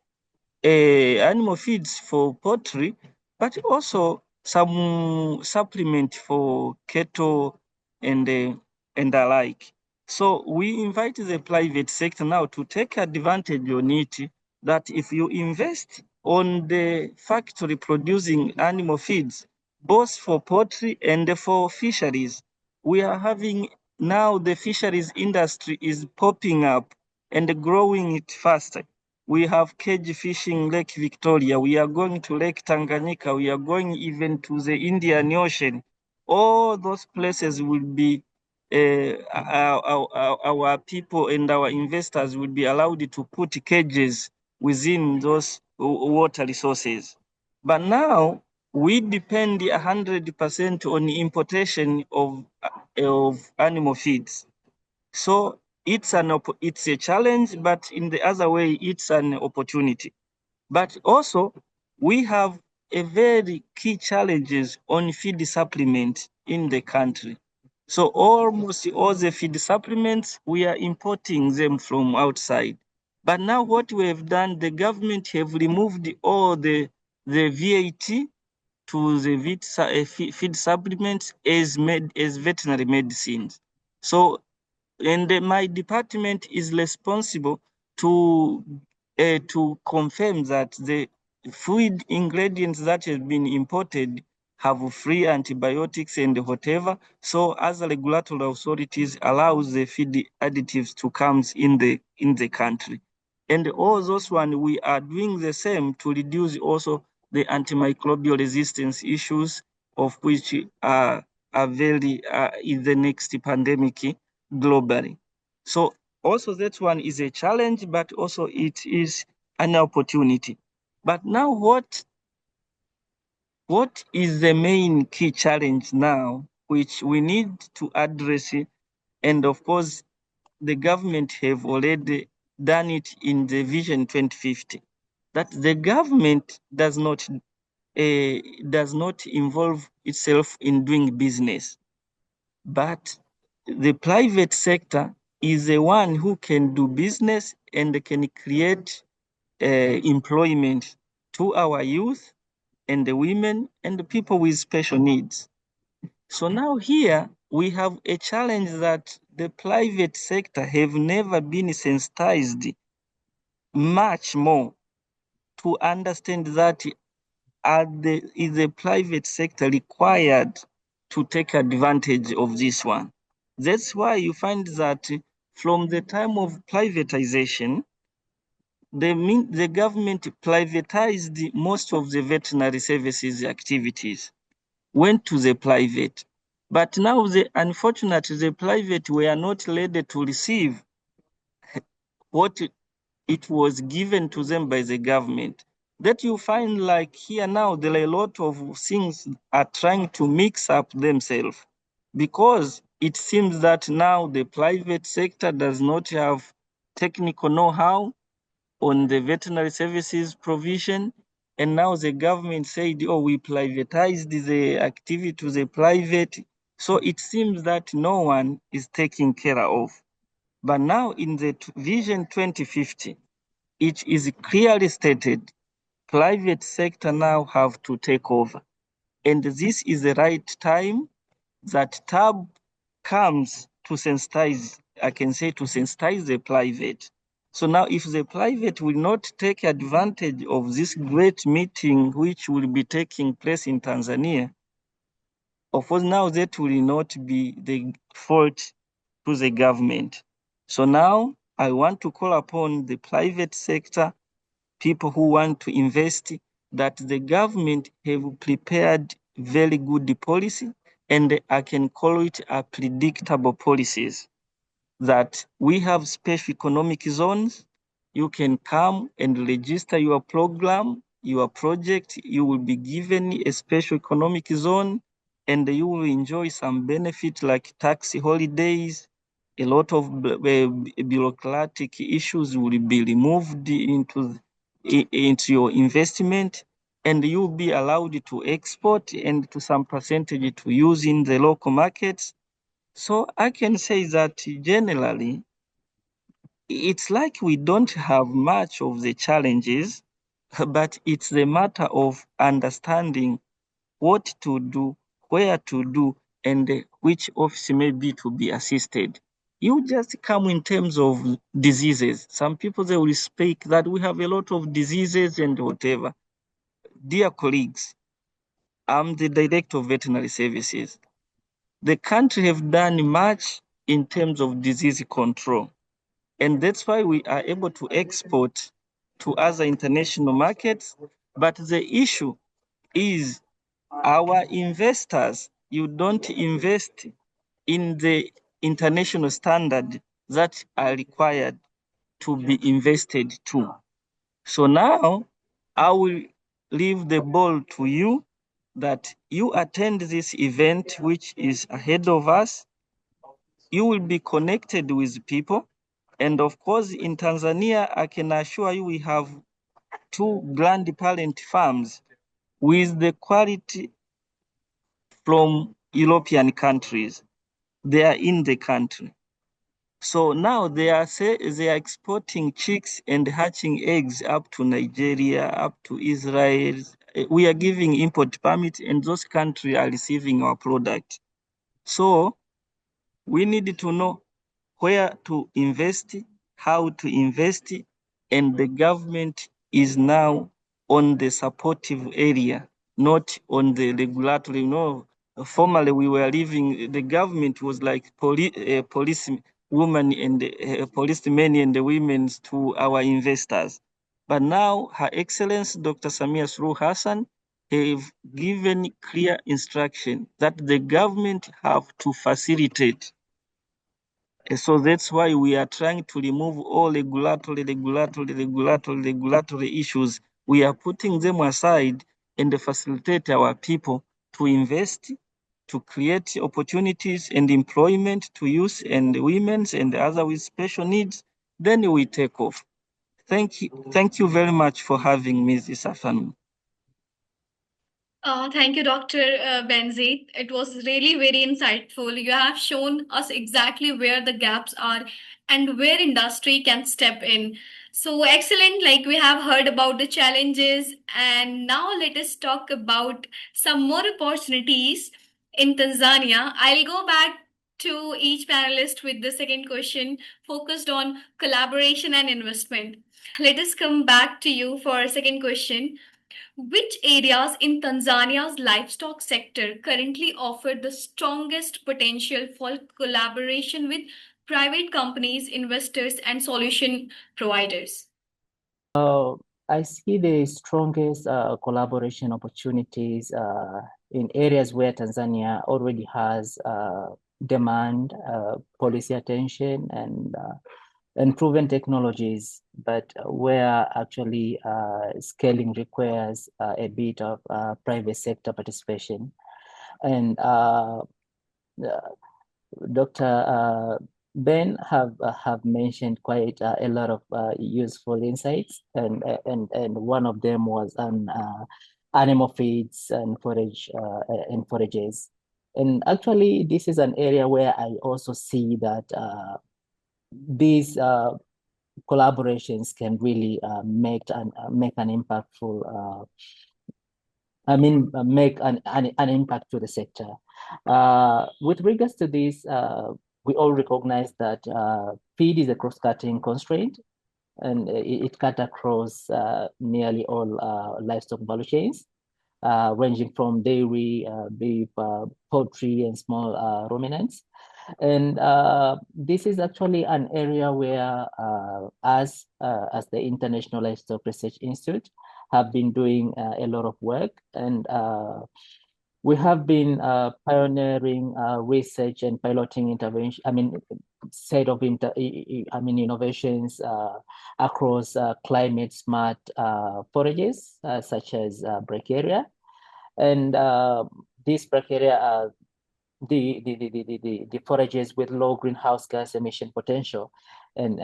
animal feeds for poultry, but also some supplement for cattle and the like. So we invite the private sector now to take advantage on it, that if you invest on the factory producing animal feeds, both for poultry and for fisheries, we are having now the fisheries industry is popping up and growing it faster. We have cage fishing Lake Victoria. We are going to Lake Tanganyika. We are going even to the Indian Ocean. All those places will be, our people and our investors will be allowed to put cages within those water resources. But now we depend 100% on importation of animal feeds. So it's a challenge, but in the other way, it's an opportunity. But also, we have a very key challenges on feed supplement in the country. So almost all the feed supplements, we are importing them from outside. But now what we have done, the government have removed all the VAT to the feed supplements as veterinary medicines. So, and my department is responsible to confirm that the food ingredients that have been imported have free antibiotics and whatever. So as a regulatory authorities allows the feed additives to come in the country. And all those one, we are doing the same to reduce also the antimicrobial resistance issues, of which are very in the next pandemic globally. So also that one is a challenge, but also it is an opportunity. But now what is the main key challenge now, which we need to address? And of course, the government have already done it in the Vision 2050, that the government does not involve itself in doing business, but the private sector is the one who can do business and can create employment to our youth and the women and the people with special needs. So now here we have a challenge that the private sector have never been sensitized much more to understand that is the private sector required to take advantage of this one. That's why you find that from the time of privatization, the government privatized most of the veterinary services activities, went to the private. But now, unfortunately, the private were not ready to receive what it was given to them by the government. That you find like here now, there are a lot of things are trying to mix up themselves, because it seems that now the private sector does not have technical know-how on the veterinary services provision. And now the government said, oh, we privatized the activity to the private. So it seems that no one is taking care of. But now in the Vision 2050, it is clearly stated, private sector now have to take over. And this is the right time that TAB comes to sensitize, I can say to sensitize the private. So now if the private will not take advantage of this great meeting which will be taking place in Tanzania, of course now that will not be the fault to the government. So now I want to call upon the private sector, people who want to invest, that the government have prepared very good policy, and I can call it a predictable policies, that we have special economic zones. You can come and register your program, your project. You will be given a special economic zone, and you will enjoy some benefit like tax holidays. A lot of bureaucratic issues will be removed into your investment, and you will be allowed to export and to some percentage to use in the local markets. So I can say that generally, it's like we don't have much of the challenges, but it's the matter of understanding what to do, where to do, and which office may be to be assisted. You just come in terms of diseases. Some people, they will speak that we have a lot of diseases and whatever. Dear colleagues, I'm the Director of Veterinary Services. The country have done much in terms of disease control. And that's why we are able to export to other international markets. But the issue is our investors, you don't invest in the international standard that are required to be invested to. So now I will leave the ball to you that you attend this event, which is ahead of us. You will be connected with people. And of course, in Tanzania, I can assure you we have two grandparent farms with the quality from European countries. They are in the country. So now they are exporting chicks and hatching eggs up to Nigeria, up to Israel. We are giving import permits, and those countries are receiving our product. So we need to know where to invest, how to invest, and the government is now on the supportive area, not on the regulatory. Formerly we were living, the government was like police women and policemen and the women to our investors. But now Her Excellency Dr. Samia Suluhu Hassan have given clear instruction that the government have to facilitate. So that's why we are trying to remove all regulatory issues. We are putting them aside and facilitate our people to invest, to create opportunities and employment to youth and women and others with special needs. Then we take off. Thank you very much for having me this afternoon. Thank you, Dr. Benzi. It was really very insightful. You have shown us exactly where the gaps are and where industry can step in. So excellent. Like we have heard about the challenges, and now let us talk about some more opportunities in Tanzania. I'll go back to each panelist with the second question focused on collaboration and investment. Let us come back to you for a second question. Which areas in Tanzania's livestock sector currently offer the strongest potential for collaboration with private companies, investors, and solution providers? I see the strongest collaboration opportunities in areas where Tanzania already has demand, policy attention, and proven technologies, but where actually scaling requires a bit of private sector participation. And Dr. Ben have mentioned quite a lot of useful insights, and one of them was on animal feeds and forages. And actually, this is an area where I also see that these collaborations can really make an impactful. Make an impact to the sector. With regards to this, we all recognize that feed is a cross-cutting constraint, and it cuts across nearly all livestock value chains, ranging from dairy, beef, poultry, and small ruminants. And this is actually an area where as the International Livestock Research Institute have been doing a lot of work, and we have been pioneering research and piloting intervention. Innovations across climate smart forages such as brachiaria, and these brachiaria are the forages with low greenhouse gas emission potential, and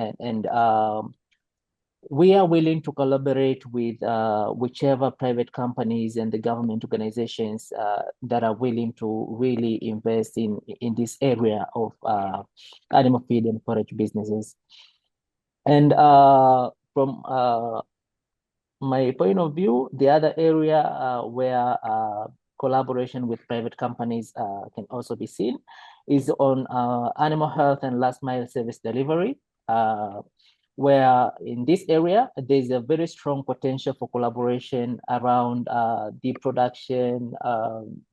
we are willing to collaborate with whichever private companies and the government organizations that are willing to really invest in this area of animal feed and forage businesses. And from my point of view, the other area where collaboration with private companies can also be seen is on animal health and last mile service delivery, where in this area, there's a very strong potential for collaboration around the production,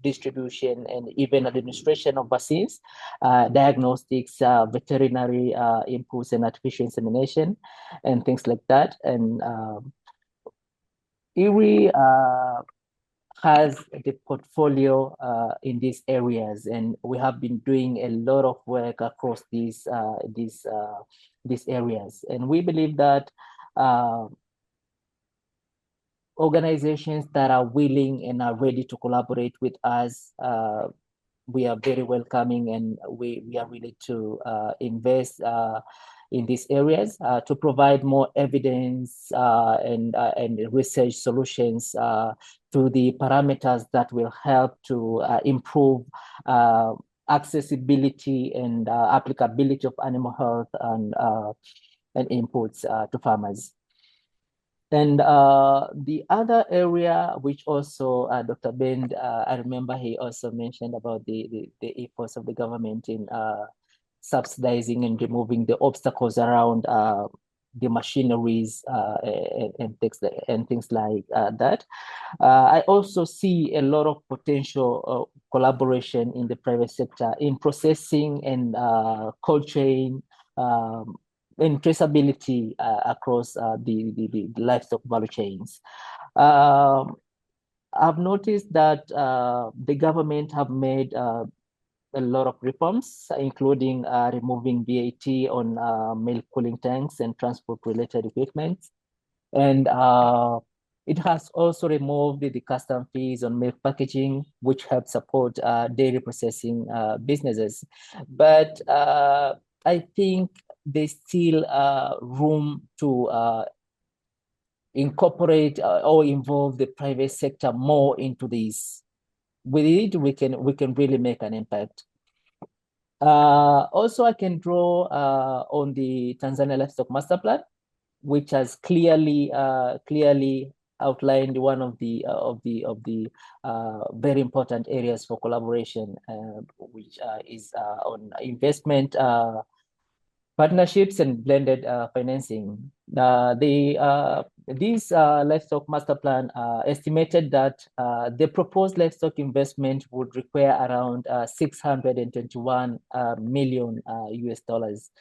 distribution, and even administration of vaccines, diagnostics, veterinary inputs, and artificial insemination, and things like that. And IRI has the portfolio in these areas, and we have been doing a lot of work across these areas. And we believe that organizations that are willing and are ready to collaborate with us, we are very welcoming, and we are ready to invest in these areas to provide more evidence and research solutions to the parameters that will help to improve accessibility and applicability of animal health and inputs to farmers. And the other area, which also Dr. Ben, I remember he also mentioned about the efforts of the government in subsidizing and removing the obstacles around the machineries and things like that. I also see a lot of potential collaboration in the private sector in processing and cold chain and traceability across the livestock value chains. I've noticed that the government have made a lot of reforms, including removing VAT on milk cooling tanks and transport-related equipment. And it has also removed the custom fees on milk packaging, which help support dairy processing businesses. But I think there's still room to incorporate or involve the private sector more into this. With it, we can really make an impact. Also, I can draw on the Tanzania Livestock Master Plan, which has clearly outlined one of the very important areas for collaboration, which is on investment partnerships and blended financing. This livestock master plan estimated that the proposed livestock investment would require around 621 million US dollars,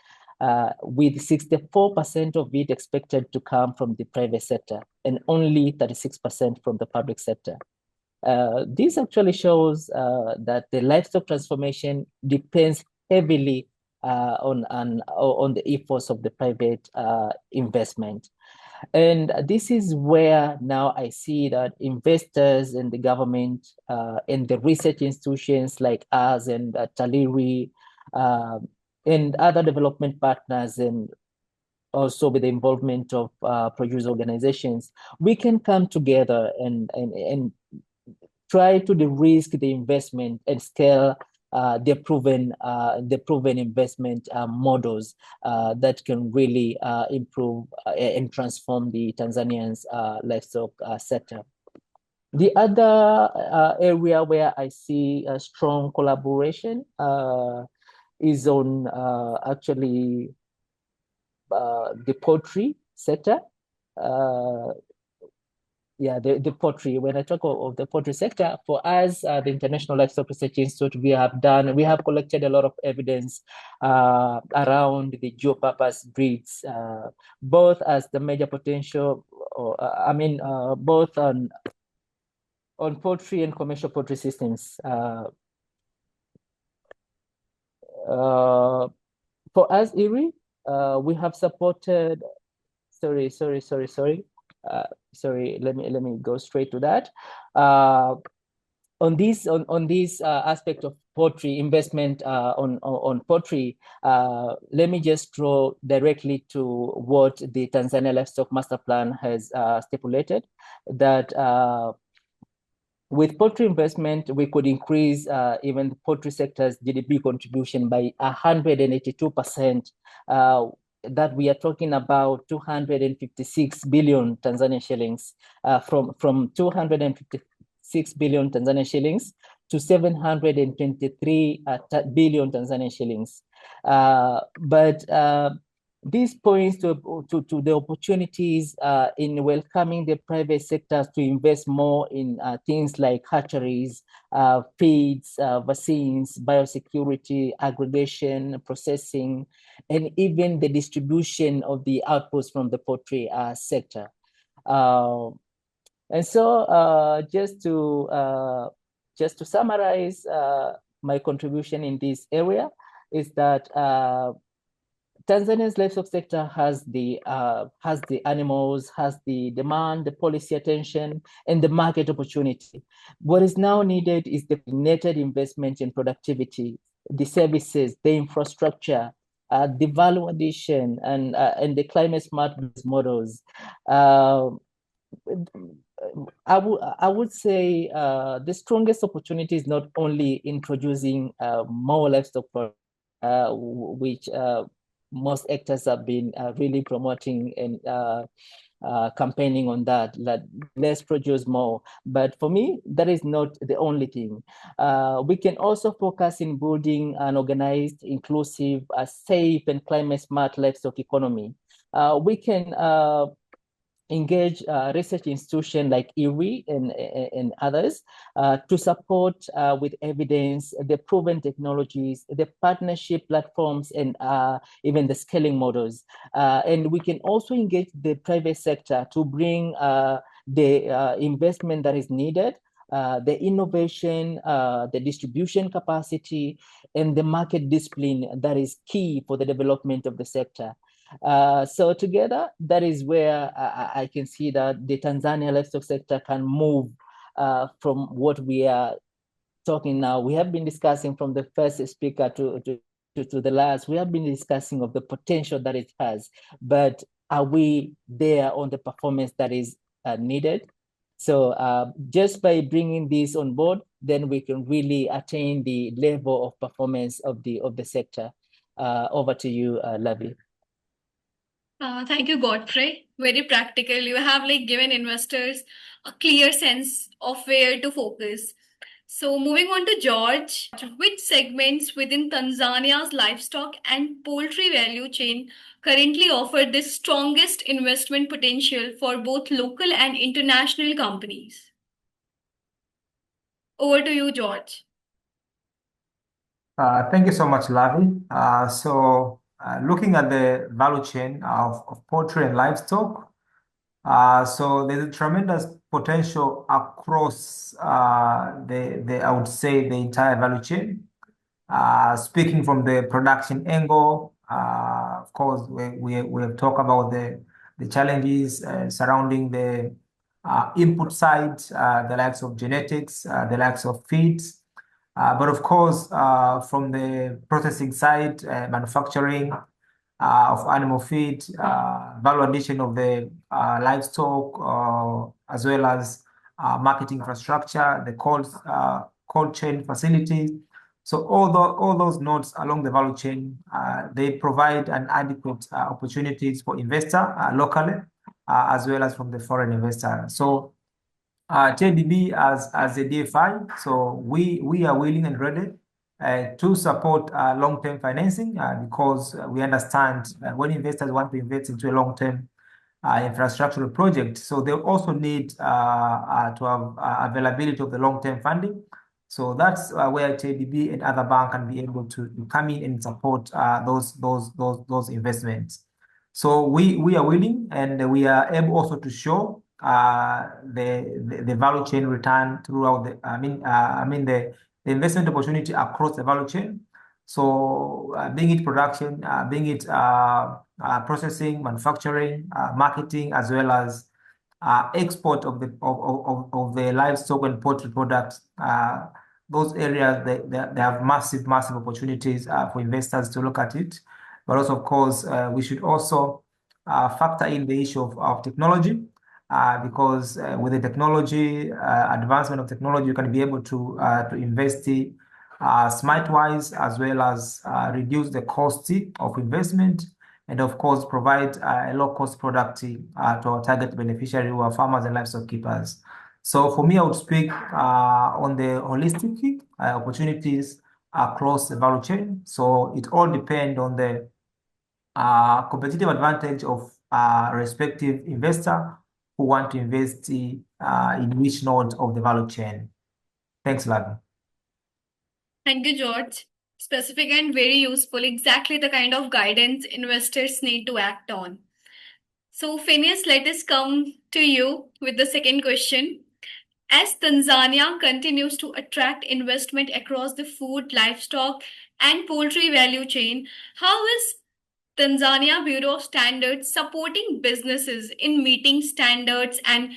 with 64% of it expected to come from the private sector and only 36% from the public sector. This actually shows that the livestock transformation depends heavily on the efforts of the private investment. And this is where now I see that investors and the government and the research institutions like us and Taliri and other development partners, and also with the involvement of producer organizations, we can come together and try to de-risk the investment and scale the proven investment models that can really improve and transform the Tanzanians livestock sector. The other area where I see a strong collaboration is on actually the poultry sector. The poultry. When I talk of the poultry sector, for us, the International Livestock Research Institute, we have collected a lot of evidence around the dual purpose breeds, both as the major potential, both on poultry and commercial poultry systems. For us, IRI, we have supported. Sorry. Let me go straight to that. On this aspect of poultry investment on poultry, let me just draw directly to what the Tanzania Livestock Master Plan has stipulated, that with poultry investment, we could increase even the poultry sector's GDP contribution by 182%. That we are talking about 256 billion Tanzanian shillings, from 256 billion Tanzanian shillings to 723 billion Tanzanian shillings. But this points to the opportunities in welcoming the private sectors to invest more in things like hatcheries, feeds, vaccines, biosecurity, aggregation, processing, and even the distribution of the outputs from the poultry sector. And so just to summarize my contribution in this area is that Tanzania's livestock sector has the animals, has the demand, the policy attention, and the market opportunity. What is now needed is the coordinated investment in productivity, the services, the infrastructure, the value addition, and the climate smart models. I would say the strongest opportunity is not only introducing more livestock products, which most actors have been really promoting and campaigning on that, let's produce more. But for me, that is not the only thing. We can also focus in building an organized, inclusive, safe, and climate smart livestock economy. We can engage research institutions like IRI and others to support with evidence, the proven technologies, the partnership platforms, and even the scaling models. And we can also engage the private sector to bring the investment that is needed, the innovation, the distribution capacity, and the market discipline that is key for the development of the sector. So together, that is where I can see that the Tanzania livestock sector can move from what we are talking now. We have been discussing from the first speaker to the last. We have been discussing of the potential that it has, but are we there on the performance that is needed? So just by bringing this on board, then we can really attain the level of performance of the sector. Over to you, Lavi. Thank you, Godfrey. Very practical. You have given investors a clear sense of where to focus. So moving on to George, which segments within Tanzania's livestock and poultry value chain currently offer the strongest investment potential for both local and international companies? Over to you, George. Thank you so much, Lavi. Looking at the value chain of poultry and livestock, so there's a tremendous potential across I would say, the entire value chain. Speaking from the production angle, of course, we have talked about the challenges surrounding the input side, the likes of genetics, the likes of feeds. But of course, from the processing side, manufacturing of animal feed, value addition of the livestock, as well as marketing infrastructure, the cold chain facilities. So all those nodes along the value chain, they provide an adequate opportunities for investor locally, as well as from the foreign investor. So JDB as a DFI, so we are willing and ready to support long-term financing because we understand when investors want to invest into a long-term infrastructural project, so they also need to have availability of the long-term funding. So that's where JDB and other banks can be able to come in and support those investments. So we are willing, and we are able also to show the value chain return throughout the investment opportunity across the value chain. So being it production, being it processing, manufacturing, marketing, as well as export of the livestock and poultry products. Those areas they have massive opportunities for investors to look at it. But also, of course, we should also factor in the issue of technology. Because with the technology, advancement of technology, you can be able to invest smart-wise, as well as reduce the cost of investment, and of course provide a low-cost product to our target beneficiary, who are farmers and livestock keepers. So for me, I would speak on the holistic opportunities across the value chain. So it all depends on the competitive advantage of respective investor who want to invest in which node of the value chain. Thanks, Lavi. Thank you, George. Specific and very useful, exactly the kind of guidance investors need to act on. So, Phineas, let us come to you with the second question. As Tanzania continues to attract investment across the food, livestock, and poultry value chain, how is Tanzania Bureau of Standards supporting businesses in meeting standards and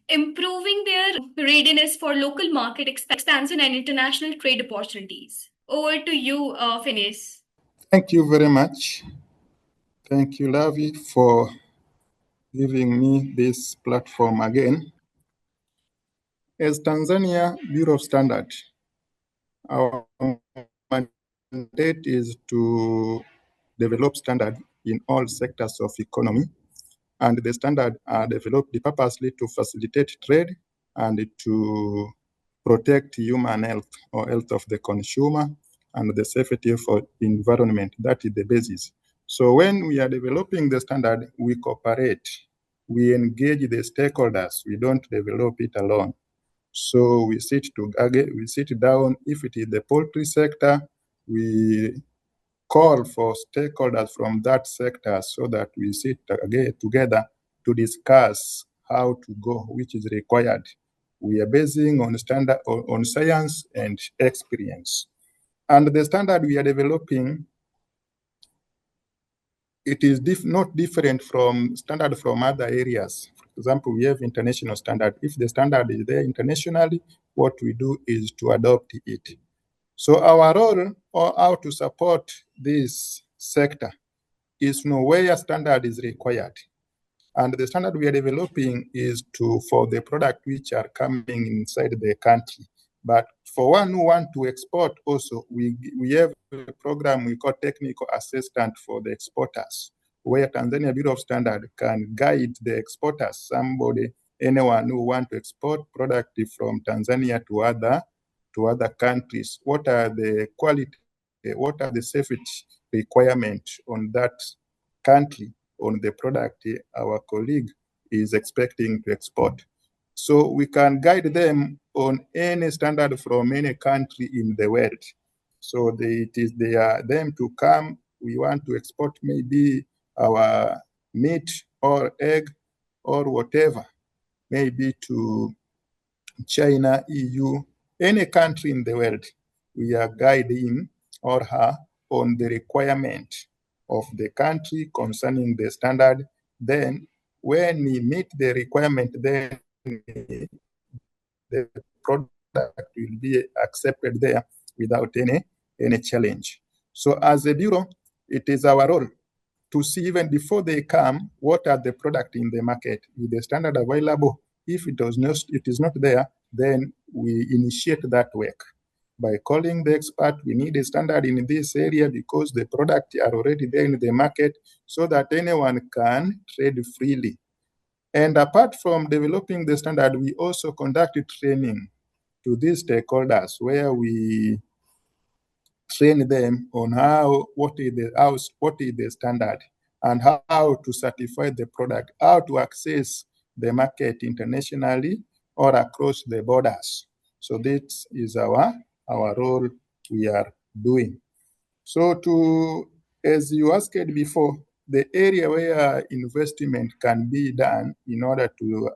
improving their readiness for local market expansion and international trade opportunities. Over to you, Phineas. Thank you very much. Thank you, Lavi, for giving me this platform again. As Tanzania Bureau of Standards, our mandate is to develop standards in all sectors of economy, and the standards are developed purposely to facilitate trade and to protect human health or health of the consumer and the safety for environment. That is the basis. So when we are developing the standard, we cooperate, we engage the stakeholders, we don't develop it alone. So we sit down. If it is the poultry sector, we call for stakeholders from that sector so that we sit together to discuss how to go, which is required. We are basing on standard on science and experience. And the standard we are developing, it is not different from standard from other areas. For example, we have international standard. If the standard is there internationally, what we do is to adopt it. So our role or how to support this sector is to know where standard is required. And the standard we are developing is for the product which are coming inside the country. But for one who want to export also, we have a program we call technical assistant for the exporters, where Tanzania Bureau of Standard can guide the exporters, anyone who want to export product from Tanzania to other countries. What are the quality, what are the safety requirements on that country, on the product our colleague is expecting to export. So we can guide them on any standard from any country in the world. So they are them to come. We want to export maybe our meat or egg or whatever, maybe to China, EU, any country in the world. We are guiding or her on the requirement of the country concerning the standard. Then when we meet the requirement, then the product will be accepted there without any challenge. So as a bureau, it is our role to see even before they come, what are the products in the market? Is the standard available? If it is not there, then we initiate that work. By calling the expert, we need a standard in this area because the products are already there in the market so that anyone can trade freely. And apart from developing the standard, we also conduct training to these stakeholders where we train them on what is the standard and how to certify the product, how to access the market internationally or across the borders. So this is our role we are doing. So as you asked before, the area where investment can be done in order to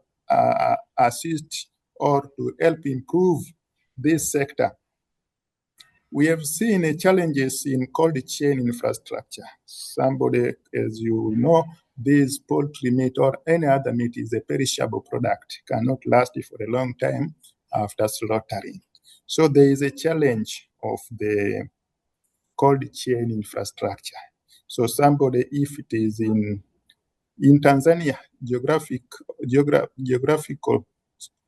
assist or to help improve this sector, we have seen challenges in cold chain infrastructure. Somebody, as you know, this poultry meat or any other meat is a perishable product, cannot last for a long time after slaughtering. So there is a challenge of the cold chain infrastructure. So somebody, if it is in Tanzania, geographical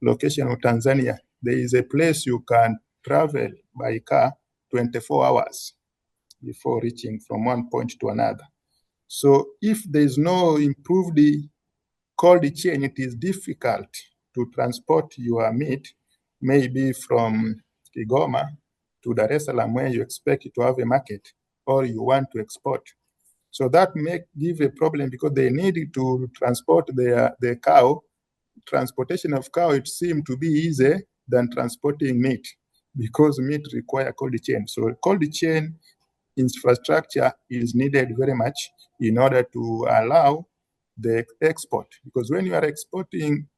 location of Tanzania, there is a place you can travel by car 24 hours before reaching from one point to another. So if there is no improved cold chain, it is difficult to transport your meat, maybe from Kigoma to Dar es Salaam, where you expect to have a market, or you want to export. So that may give a problem because they need to transport their cow. Transportation of cow, it seems to be easier than transporting meat because meat requires cold chain. So cold chain infrastructure is needed very much in order to allow the export. Because when you are exporting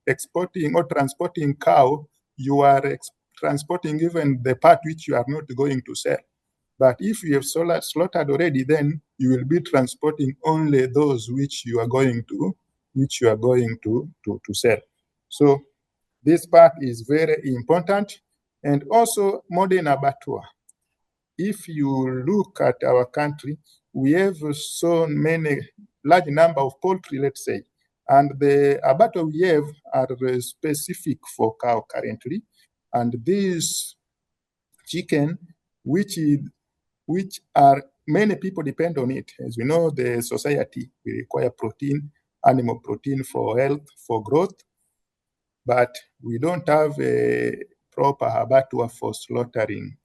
or transporting cow, you are transporting even the part which you are not going to sell. But if you have slaughtered already, then you will be transporting only those which you are going to sell. So this part is very important. And also modern abattoir. If you look at our country, we have so many large number of poultry, let's say, and the abattoir we have are specific for cow currently. And these chicken, which are many people depend on it. As we know, the society we require protein, animal protein for health, for growth, but we don't have a proper abattoir for slaughtering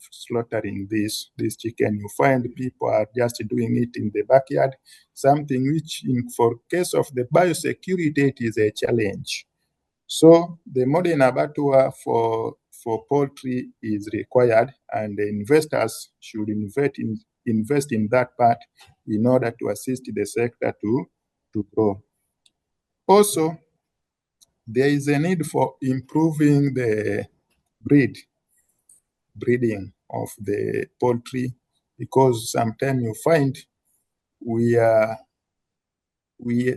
this chicken. You find people are just doing it in the backyard, something which for case of the biosecurity, it is a challenge. So the modern abattoir for poultry is required, and the investors should invest in that part in order to assist the sector to grow. Also, there is a need for improving the breeding of the poultry, because sometimes you find there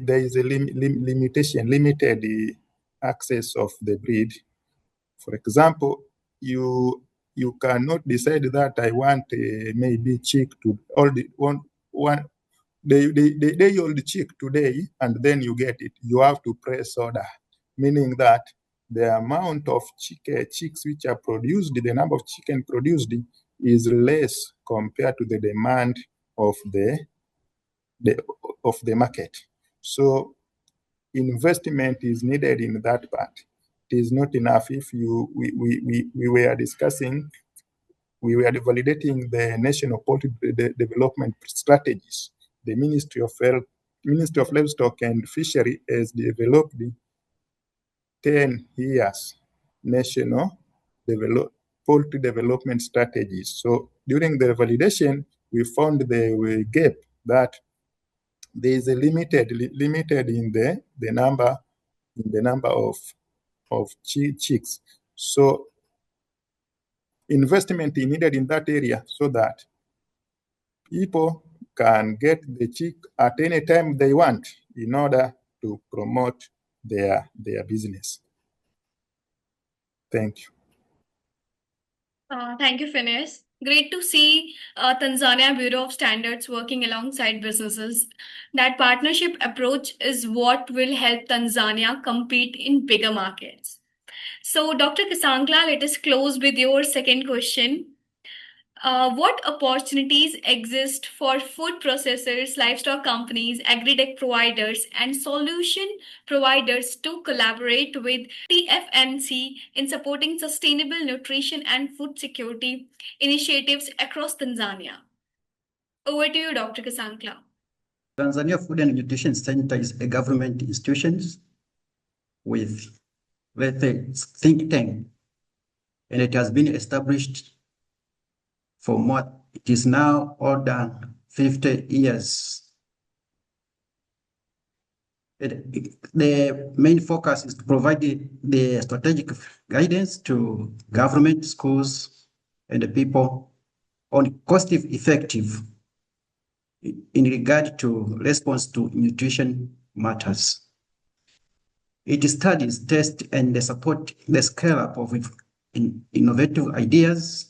is a limited access of the breed. For example, you cannot decide that I want maybe chick to all the one day old chick today, and then you get it. You have to press order, meaning that the amount of chicks which are produced, the number of chicken produced is less compared to the demand of the market. So investment is needed in that part. It is not enough. If we were discussing, we were validating the national poultry development strategies. The Ministry of Livestock and Fishery has developed 10 years national poultry development strategies. So during the validation, we found the gap that there is a limited in the number of chicks. So investment is needed in that area so that people can get the chick at any time they want in order to promote their business. Thank you. Thank you, Phineas. Great to see Tanzania Bureau of Standards working alongside businesses. That partnership approach is what will help Tanzania compete in bigger markets. So, Dr. Kasankla, let us close with your second question. What opportunities exist for food processors, livestock companies, agri-tech providers, and solution providers to collaborate with TFNC in supporting sustainable nutrition and food security initiatives across Tanzania? Over to you, Dr. Kasankla. Tanzania Food and Nutrition Center is a government institution with a think tank, and it has been established for more. It is now more than 50 years. The main focus is to provide the strategic guidance to government, schools, and the people on cost-effective in regard to response to nutrition matters. It studies, tests, and support the scale-up of innovative ideas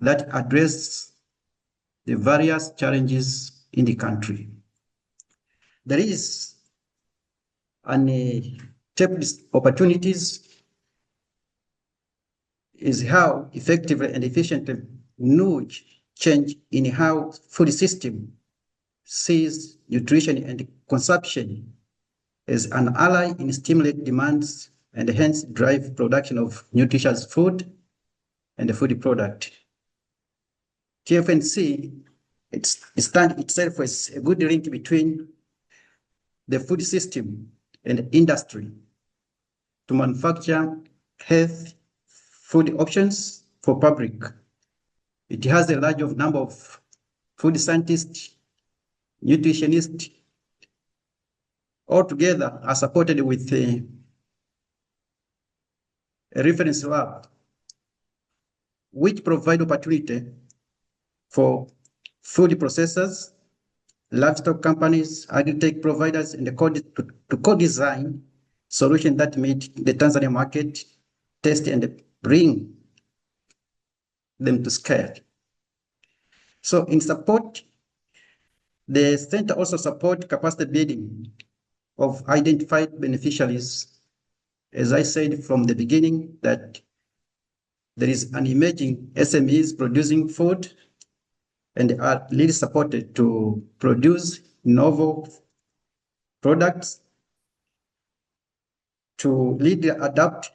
that address the various challenges in the country. There is tapped opportunities is how effectively and efficiently nudge change in how food system sees nutrition and consumption as an ally in stimulate demands and hence drive production of nutritious food and the food product. TFNC, it stands itself as a good link between the food system and industry to manufacture health food options for public. It has a large number of food scientists, nutritionists, all together are supported with a reference lab, which provide opportunity for food processors, livestock companies, agri-tech providers, and to co-design solutions that meet the Tanzania market, test and bring them to scale. So in support, the center also support capacity building of identified beneficiaries. As I said from the beginning, that there is an emerging SMEs producing food and are really supported to produce novel products, to lead, adapt,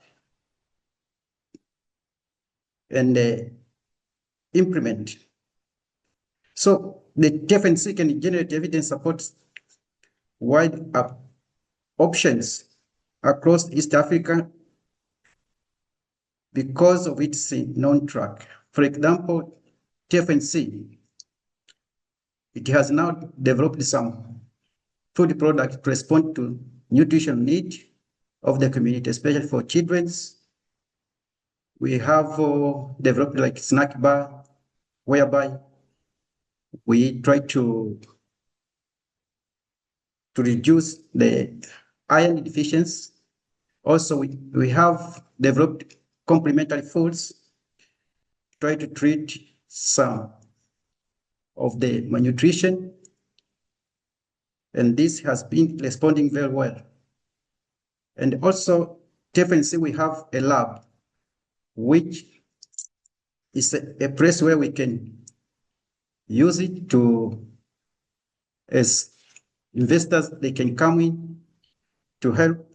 and implement. So the TFNC can generate evidence supports wide options across East Africa because of its non-track. For example, TFNC, it has now developed some food products to respond to nutrition need of the community, especially for children. We have developed like snack bar, whereby we try to reduce the iron deficiency. Also, we have developed complementary foods, try to treat some of the malnutrition, and this has been responding very well. And also, definitely we have a lab, which is a place where we can use it to, as investors, they can come in to help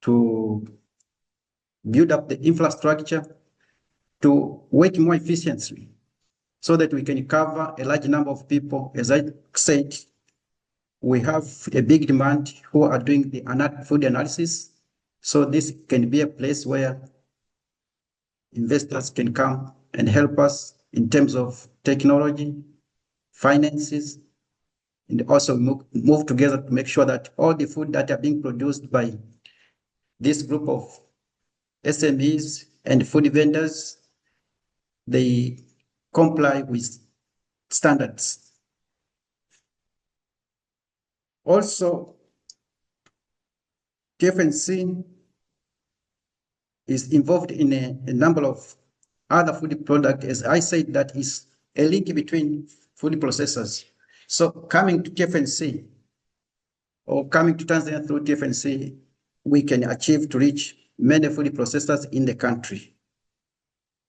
to build up the infrastructure to work more efficiently so that we can cover a large number of people. As I said, we have a big demand who are doing the food analysis. So this can be a place where investors can come and help us in terms of technology, finances, and also move together to make sure that all the food that are being produced by this group of SMEs and food vendors, they comply with standards. Also, TFNC is involved in a number of other food products. As I said, that is a link between food processors. So coming to TFNC or coming to Tanzania through TFNC, we can achieve to reach many food processors in the country.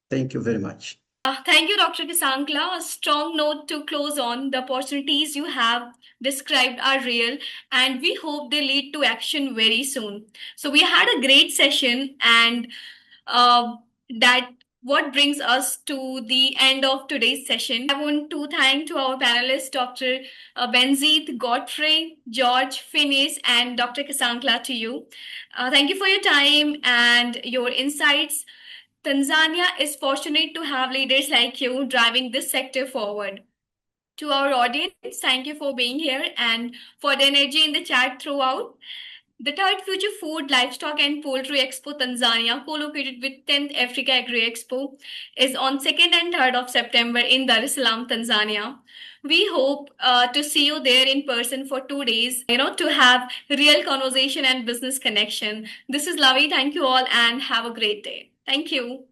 Thank you very much. Thank you, Dr. Kisankla. A strong note to close on. The opportunities you have described are real, and we hope they lead to action very soon. So we had a great session, and that what brings us to the end of today's session. I want to thank to our panelists, Dr. Benzeet, Godfrey, George, Phineas, and Dr. Kisankla to you. Thank you for your time and your insights. Tanzania is fortunate to have leaders like you driving this sector forward. To our audience, thank you for being here and for the energy in the chat throughout. The third Future Food, Livestock and Poultry Expo Tanzania, co-located with 10th Africa Agri Expo, is on 2nd and 3rd of September in Salaam, Tanzania. We hope to see you there in person for 2 days, to have real conversation and business connection. This is Lavi. Thank you all and have a great day. Thank you.